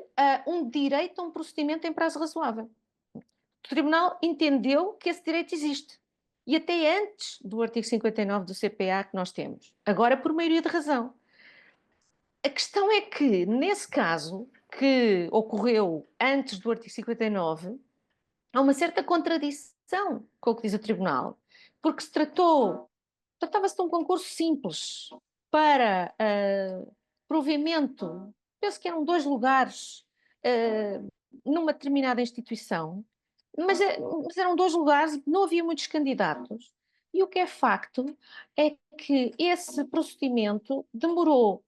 um direito a um procedimento em prazo razoável. O Tribunal entendeu que esse direito existe. E até antes do artigo 59 do CPA que nós temos. Agora por maioria de razão. A questão é que, nesse caso, que ocorreu antes do artigo 59, há uma certa contradição com o que diz o Tribunal. Porque tratava-se de um concurso simples para provimento, penso que eram 2 lugares numa determinada instituição, mas eram 2 lugares e não havia muitos candidatos. E o que é facto é que esse procedimento demorou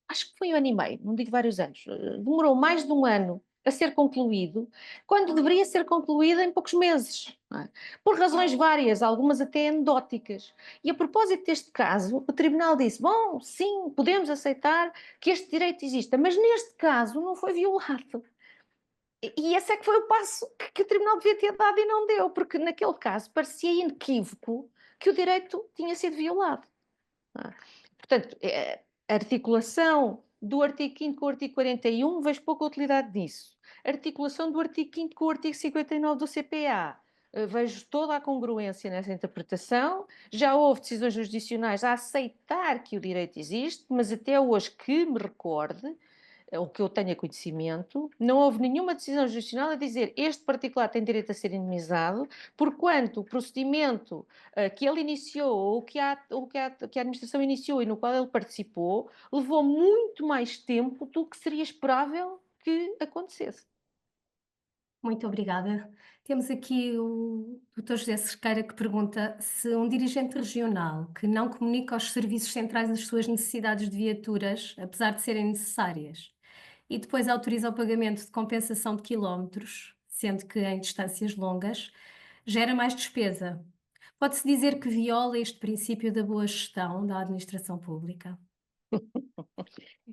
acho que foi 1 ano e meio, não digo vários anos, demorou mais de 1 ano a ser concluído, quando deveria ser concluído em poucos meses, não é? Por razões várias, algumas até anedóticas. E a propósito deste caso, o Tribunal disse, bom, sim, podemos aceitar que este direito exista, mas neste caso não foi violado. E esse é que foi o passo que o Tribunal devia ter dado e não deu, porque naquele caso parecia inequívoco que o direito tinha sido violado. Portanto, a articulação do artigo 5º com o artigo 41, vejo pouca utilidade nisso. A articulação do artigo 5º com o artigo 59 do CPA, vejo toda a congruência nessa interpretação. Já houve decisões jurisdicionais a aceitar que o direito existe, mas até hoje que me recorde, o que eu tenha conhecimento, não houve nenhuma decisão jurisdicional a dizer este particular tem direito a ser indemnizado, porquanto o procedimento que ele iniciou ou que a administração iniciou e no qual ele participou levou muito mais tempo do que seria esperável que acontecesse. Muito obrigada. Temos aqui o Dr. José Cerqueira que pergunta se um dirigente regional que não comunica aos serviços centrais as suas necessidades de viaturas, apesar de serem necessárias, e depois autoriza o pagamento de compensação de quilómetros, sendo que em distâncias longas, gera mais despesa. Pode-se dizer que viola este princípio da boa gestão da administração pública?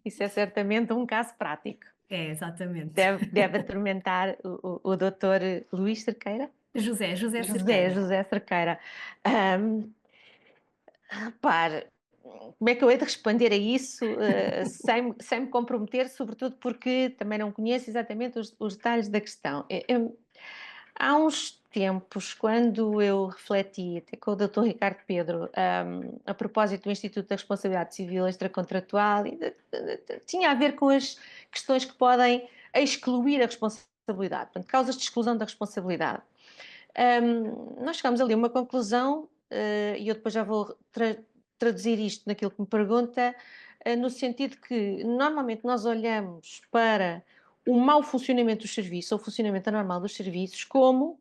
Isso é certamente um caso prático. É, exatamente. Deve atormentar o doutor Luís Cerqueira? José Cerqueira. José Cerqueira. Repare, como é que eu hei de responder a isso sem me comprometer, sobretudo porque também não conheço exatamente os detalhes da questão. Há uns tempos, quando eu refleti até com o Dr. Ricardo Pedro a propósito do Instituto da Responsabilidade Civil Extracontratual, tinha a ver com as questões que podem excluir a responsabilidade, portanto, causas de exclusão da responsabilidade. Nós chegámos ali a uma conclusão, e eu depois já vou traduzir isto naquilo que me pergunta, no sentido que normalmente nós olhamos para o mau funcionamento dos serviços, ou o funcionamento anormal dos serviços, como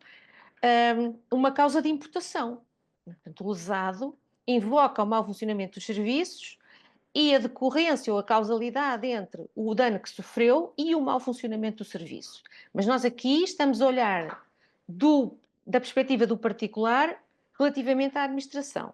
uma causa de imputação. Portanto, o lesado invoca o mau funcionamento dos serviços e a decorrência ou a causalidade entre o dano que sofreu e o mau funcionamento do serviço. Mas nós aqui estamos a olhar da perspectiva do particular relativamente à administração.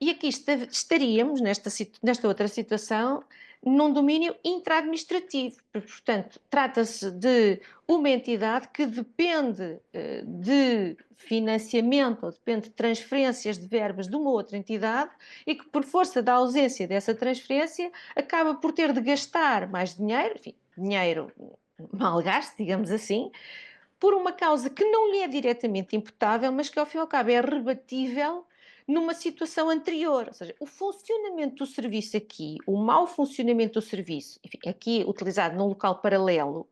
E aqui estaríamos, nesta outra situação, num domínio intra-administrativo. Portanto, trata-se de uma entidade que depende de financiamento ou depende de transferências de verbas de uma outra entidade e que, por força da ausência dessa transferência, acaba por ter de gastar mais dinheiro, enfim, dinheiro mal gasto, digamos assim, por uma causa que não lhe é diretamente imputável, mas que, ao fim e ao cabo, é rebatível numa situação anterior. Ou seja, o funcionamento do serviço aqui, o mau funcionamento do serviço, enfim, aqui utilizado num local paralelo,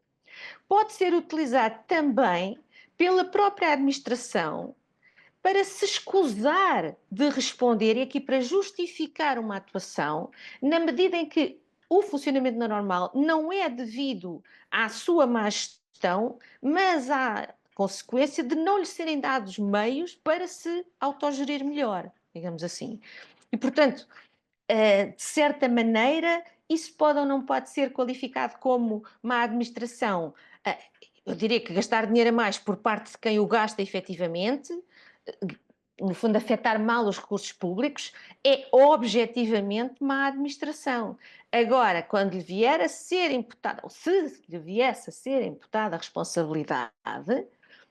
pode ser utilizado também pela própria administração para se escusar de responder e aqui para justificar uma atuação, na medida em que o funcionamento não normal não é devido à sua má gestão, mas à consequência de não lhe serem dados meios para se autogerir melhor, digamos assim. E, portanto, de certa maneira, isso pode ou não pode ser qualificado como má administração. Eu diria que gastar dinheiro a mais por parte de quem o gasta efetivamente, no fundo, afetar mal os recursos públicos, é objetivamente má administração. Agora, quando lhe vier a ser imputada, ou se lhe viesse a ser imputada a responsabilidade,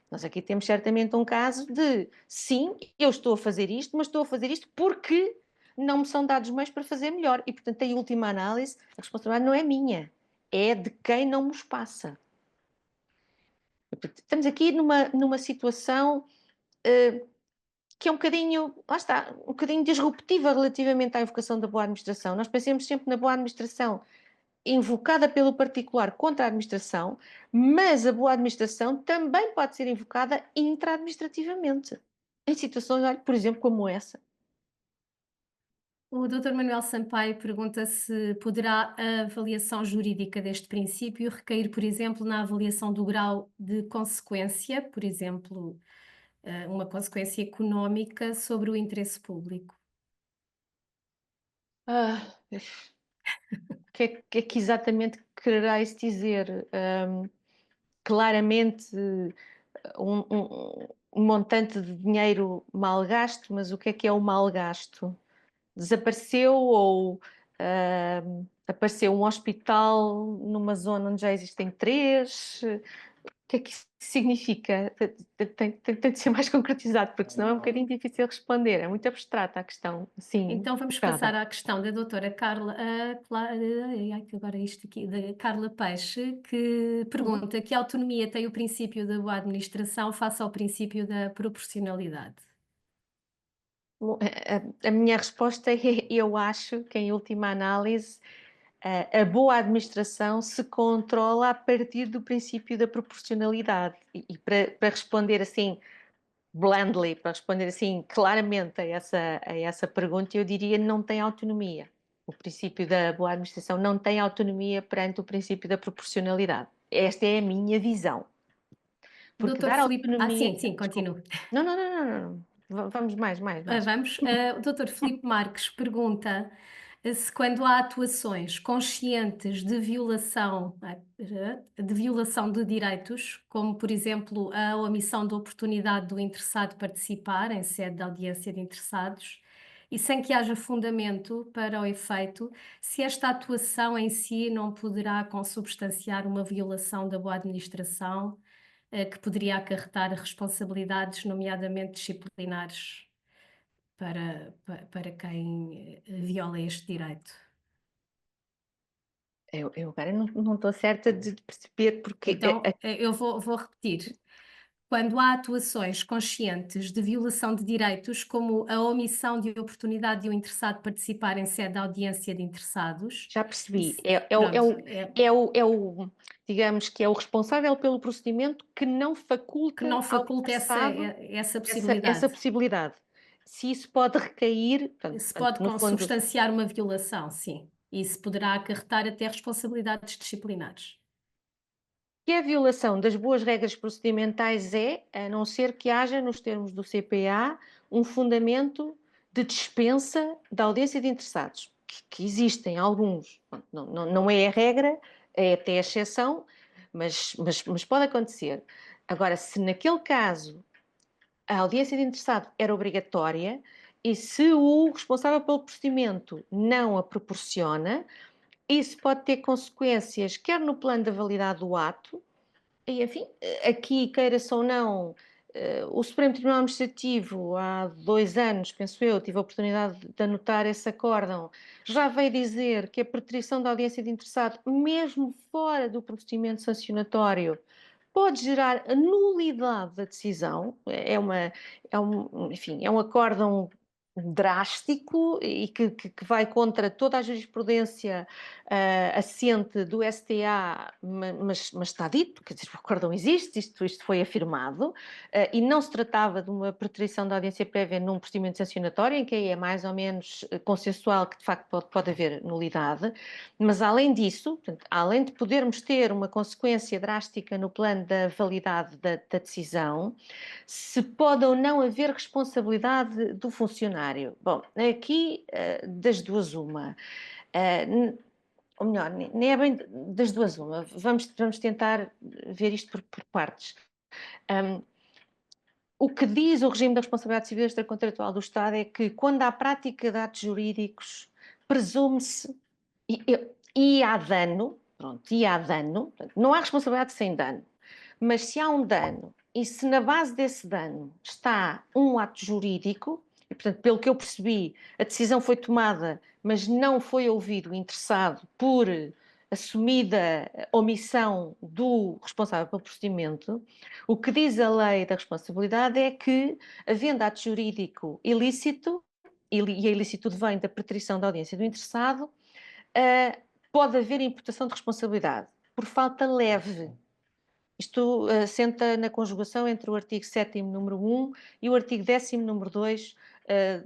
nós aqui temos certamente um caso de, sim, eu estou a fazer isto, mas estou a fazer isto porque não me são dados meios para fazer melhor. E, portanto, em última análise, a responsabilidade não é minha, é de quem não nos passa. Estamos aqui numa situação que é um bocadinho, lá está, um bocadinho disruptiva relativamente à invocação da boa administração. Nós pensamos sempre na boa administração invocada pelo particular contra a administração, mas a boa administração também pode ser invocada intra-administrativamente, em situações, olha, por exemplo, como essa. O Dr. Manuel Sampaio pergunta se poderá a avaliação jurídica deste princípio recair, por exemplo, na avaliação do grau de consequência, por exemplo, uma consequência económica sobre o interesse público. O que é que exatamente quererá isso dizer? Claramente um montante de dinheiro mal gasto, mas o que é o mal gasto? Desapareceu ou apareceu um hospital numa zona onde já existem 3? O que é que isso significa? Tem de ser mais concretizado, porque senão é um bocadinho difícil responder, é muito abstrata a questão. Sim, Então vamos passar à questão da doutora Carla, agora isto aqui, da Carla Peixe, que pergunta que autonomia tem o princípio da boa administração face ao princípio da proporcionalidade? A minha resposta é: eu acho que, em última análise, a boa administração se controla a partir do princípio da proporcionalidade. E para responder assim, blandly, para responder assim claramente a essa pergunta, eu diria não tem autonomia. O princípio da boa administração não tem autonomia perante o princípio da proporcionalidade. Esta é a minha visão. Porque Doutor dar Filipe, autonomia... sim, continue. Não. Vamos mais. Vamos. O Dr. Filipe Marques pergunta se quando há atuações conscientes de violação de direitos, como por exemplo a omissão da oportunidade do interessado participar em sede de audiência de interessados, e sem que haja fundamento para o efeito, se esta atuação em si não poderá consubstanciar uma violação da boa administração, que poderia acarretar responsabilidades, nomeadamente disciplinares, para quem viola este direito. Eu agora não estou certa de perceber porque Então, eu vou repetir. Quando há atuações conscientes de violação de direitos, como a omissão de oportunidade de um interessado participar em sede de audiência de interessados, já percebi, isso- pronto, digamos que é o responsável pelo procedimento que não que faculta não ao faculta interessado essa essa possibilidade. possibilidade. Se isso pode recair, Se pode no fundo, consubstanciar uma violação, sim. Isso poderá acarretar até responsabilidades disciplinares. que a violação das boas regras procedimentais a não ser que haja, nos termos do CPA, um fundamento de dispensa da audiência de interessados, que existem alguns. Não é a regra, é até a exceção, mas pode acontecer. Agora, se naquele caso a audiência de interessado era obrigatória e se o responsável pelo procedimento não a proporciona, isso pode ter consequências, quer no plano da validade do ato, e, enfim, aqui, queira-se ou não, o Supremo Tribunal Administrativo, há 2 anos, penso eu, tive a oportunidade de anotar esse acórdão, já veio dizer que a preterição da audiência de interessado, mesmo fora do procedimento sancionatório, pode gerar a nulidade da decisão. Enfim, é um acórdão drástico e que vai contra toda a jurisprudência assente do STA, mas está dito, quer dizer, o acórdão existe, isto foi afirmado, e não se tratava de uma preterição da audiência prévia num procedimento sancionatório, em que aí é mais ou menos consensual que de facto pode haver nulidade, mas além disso, portanto, além de podermos ter uma consequência drástica no plano da validade da decisão, se pode ou não haver responsabilidade do funcionário. Bom, aqui das duas uma. Ou melhor, nem é bem das duas uma. Vamos tentar ver isto por partes. O que diz o regime da responsabilidade civil extracontratual do Estado é que, quando há prática de atos jurídicos, presume-se e há dano, não há responsabilidade sem dano, mas se há um dano e se na base desse dano está um ato jurídico, e portanto, pelo que eu percebi, a decisão foi tomada, mas não foi ouvido o interessado por assumida omissão do responsável pelo procedimento, o que diz a lei da responsabilidade é que, havendo ato jurídico ilícito, e a ilicitude vem da preterição da audiência do interessado, pode haver imputação de responsabilidade por falta leve. Isto assenta na conjugação entre o artigo 7º, número 1, e o artigo 10º, número 2,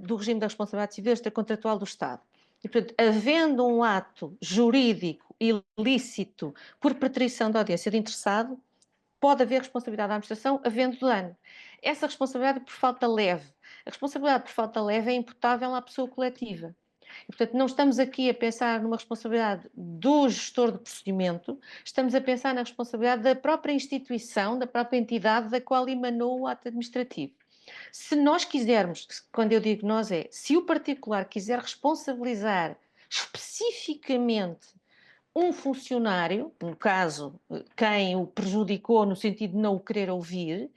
do regime da responsabilidade civil extracontratual do Estado. E, portanto, havendo um ato jurídico ilícito por preterição da audiência de interessado, pode haver responsabilidade da administração, havendo dano. Essa responsabilidade por falta leve. A responsabilidade por falta leve é imputável à pessoa coletiva. E, portanto, não estamos aqui a pensar numa responsabilidade do gestor de procedimento, estamos a pensar na responsabilidade da própria instituição, da própria entidade da qual emanou o ato administrativo. Se nós quisermos, quando eu digo nós se o particular quiser responsabilizar especificamente um funcionário, no caso, quem o prejudicou no sentido de não o querer ouvir,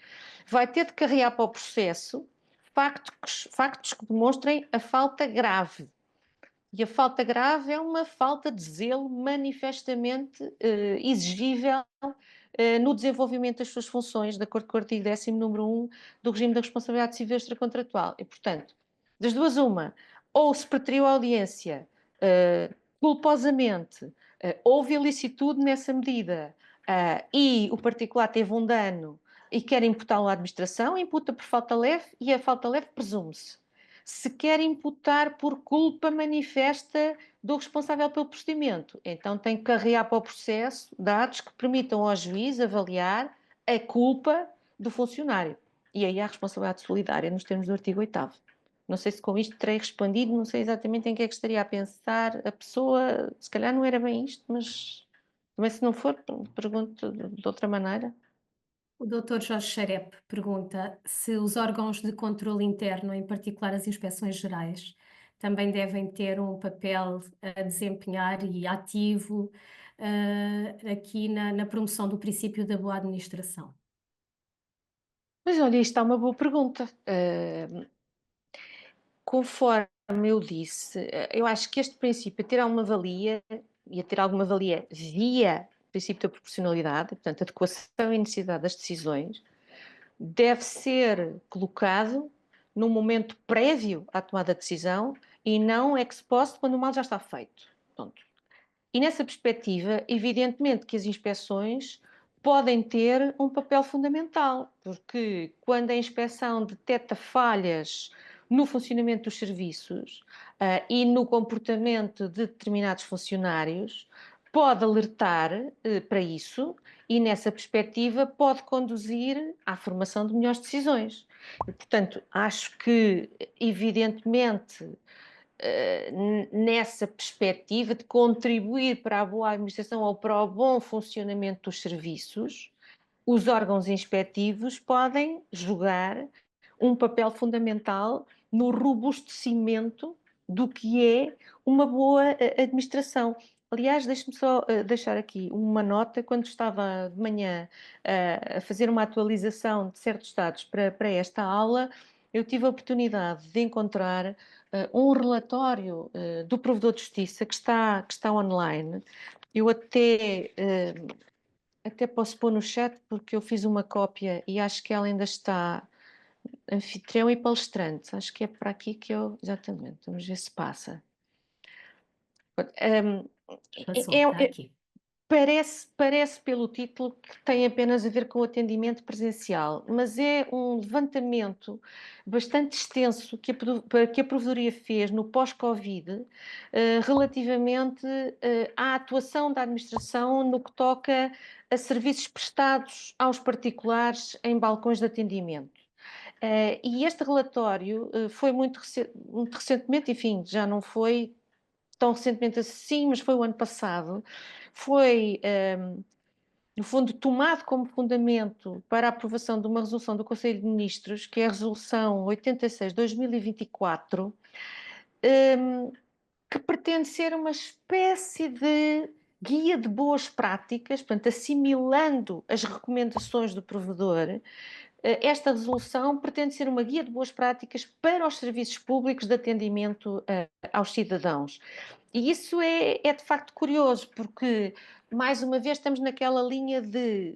vai ter de carregar para o processo factos que demonstrem a falta grave. E a falta grave é uma falta de zelo manifestamente exigível no desenvolvimento das suas funções, de acordo com o artigo 10º, número 1 do regime da responsabilidade civil extracontratual. E, portanto, das duas uma, ou se preteriu a audiência culposamente, houve ilicitude nessa medida e o particular teve um dano e quer imputá-lo à administração, imputa por falta leve e a falta leve presume-se. Se quer imputar por culpa manifesta do responsável pelo procedimento, então tem que carregar para o processo dados que permitam ao juiz avaliar a culpa do funcionário. E aí há a responsabilidade solidária nos termos do artigo 8º. Não sei se com isto terei respondido, não sei exatamente em que é que estaria a pensar a pessoa, se calhar não era bem isto, mas também se não for, pergunto de outra maneira. O Dr. Jorge Xerep pergunta se os órgãos de controle interno, em particular as inspeções gerais, também devem ter um papel a desempenhar e ativo aqui na promoção do princípio da boa administração. Mas olha, isto é uma boa pergunta. Conforme eu disse, eu acho que este princípio ter alguma valia, e a ter alguma valia via o princípio da proporcionalidade, portanto, adequação e necessidade das decisões, deve ser colocado num momento prévio à tomada de decisão e não ex post, quando o mal já está feito. Pronto. E nessa perspectiva, evidentemente que as inspeções podem ter um papel fundamental, porque quando a inspeção detecta falhas no funcionamento dos serviços e no comportamento de determinados funcionários, pode alertar para isso e, nessa perspectiva, pode conduzir à formação de melhores decisões. E, portanto, acho que, evidentemente, nessa perspectiva de contribuir para a boa administração ou para o bom funcionamento dos serviços, os órgãos inspectivos podem jogar um papel fundamental no robustecimento do que é uma boa administração. Aliás, deixe-me só deixar aqui uma nota. Quando estava de manhã a fazer uma atualização de certos dados para esta aula, eu tive a oportunidade de encontrar um relatório do Provedor de Justiça que está online. Eu até posso pôr no chat porque eu fiz uma cópia e acho que ela ainda está anfitrião e palestrante. Acho que é para aqui que eu... Exatamente, vamos ver se passa. Passou, está aqui. Parece pelo título que tem apenas a ver com o atendimento presencial, mas é um levantamento bastante extenso que a Provedoria fez no pós-Covid relativamente à atuação da administração no que toca a serviços prestados aos particulares em balcões de atendimento. E este relatório foi muito recentemente, enfim, já não foi tão recentemente assim, mas foi o ano passado, foi, no fundo, tomado como fundamento para a aprovação de uma resolução do Conselho de Ministros, que é a Resolução 86/2024, que pretende ser uma espécie de guia de boas práticas, portanto, assimilando as recomendações do provedor. Esta resolução pretende ser uma guia de boas práticas para os serviços públicos de atendimento aos cidadãos. E isso é de facto curioso, porque, mais uma vez, estamos naquela linha de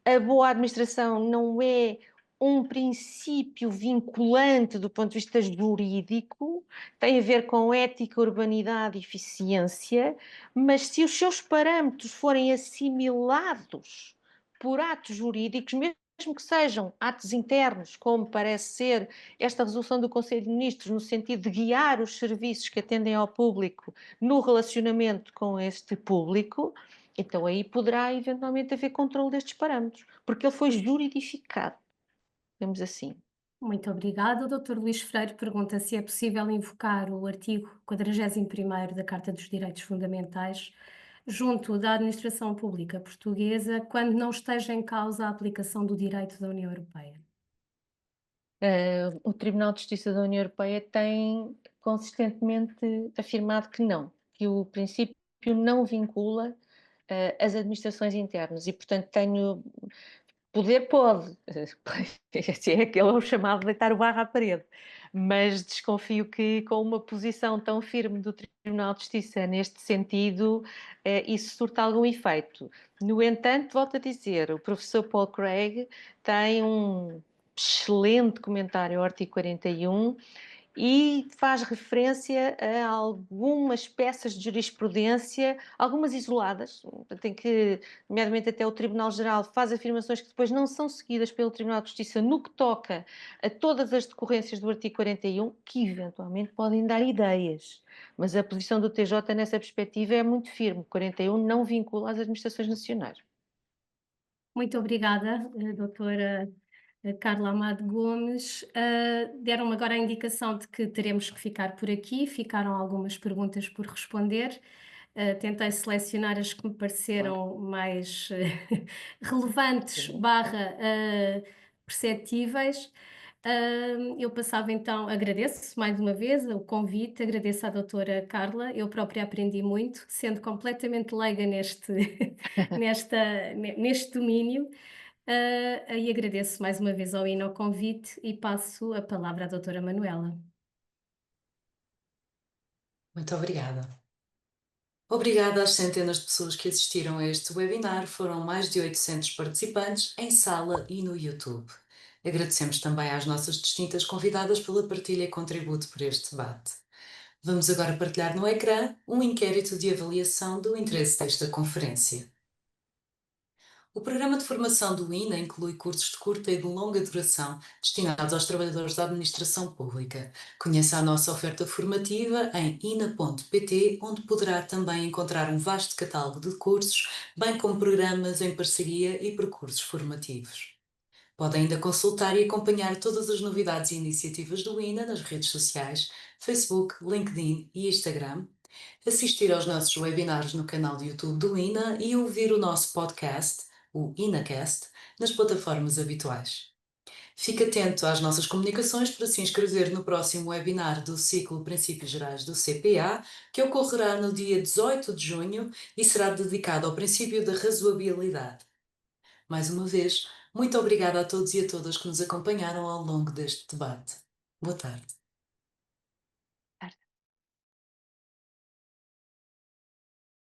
a boa administração não é um princípio vinculante do ponto de vista jurídico, tem a ver com ética, urbanidade e eficiência, mas se os seus parâmetros forem assimilados por atos jurídicos, mesmo que sejam atos internos, como parece ser esta resolução do Conselho de Ministros, no sentido de guiar os serviços que atendem ao público no relacionamento com este público, então aí poderá eventualmente haver controle destes parâmetros, porque ele foi juridificado, digamos assim. Muito obrigada. O Dr. Luís Freire pergunta se é possível invocar o artigo 41º da Carta dos Direitos Fundamentais junto da administração pública portuguesa quando não esteja em causa a aplicação do direito da União Europeia. O Tribunal de Justiça da União Europeia tem consistentemente afirmado que não, que o princípio não vincula as administrações internas e, portanto, poder pode, se é aquele o chamado de deitar o barro à parede, mas desconfio que com uma posição tão firme do Tribunal de Justiça neste sentido, isso surta algum efeito. No entanto, volto a dizer, o professor Paul Craig tem um excelente comentário ao artigo 41 e faz referência a algumas peças de jurisprudência, algumas isoladas, tem que, nomeadamente até o Tribunal Geral, faz afirmações que depois não são seguidas pelo Tribunal de Justiça no que toca a todas as decorrências do artigo 41, que eventualmente podem dar ideias. Mas a posição do TJ nessa perspectiva é muito firme. 41 não vincula as administrações nacionais. Muito obrigada, doutora a Carla Amado Gomes, deram-me agora a indicação de que teremos que ficar por aqui. Ficaram algumas perguntas por responder. Tentei selecionar as que me pareceram mais relevantes, Sim. barra perceptíveis. Eu passava então, agradeço mais uma vez o convite, agradeço à doutora Carla, eu própria aprendi muito, sendo completamente leiga neste domínio. E agradeço mais uma vez ao INA o convite e passo a palavra à doutora Manuela. Muito obrigada. Obrigada às centenas de pessoas que assistiram a este webinar. Foram mais de 800 participantes em sala e no YouTube. Agradecemos também às nossas distintas convidadas pela partilha e contributo para este debate. Vamos agora partilhar no ecrã um inquérito de avaliação do interesse desta conferência. O programa de formação do INA inclui cursos de curta e de longa duração destinados aos trabalhadores da administração pública. Conheça a nossa oferta formativa em ina.pt, onde poderá também encontrar um vasto catálogo de cursos, bem como programas em parceria e percursos formativos. Pode ainda consultar e acompanhar todas as novidades e iniciativas do INA nas redes sociais, Facebook, LinkedIn e Instagram, assistir aos nossos webinars no canal do YouTube do INA e ouvir o nosso podcast, o INAcast, nas plataformas habituais. Fique atento às nossas comunicações para se inscrever no próximo webinar do ciclo Princípios Gerais do CPA, que ocorrerá no dia 18 de junho e será dedicado ao princípio da razoabilidade. Mais uma vez, muito obrigada a todos e a todas que nos acompanharam ao longo deste debate. Boa tarde.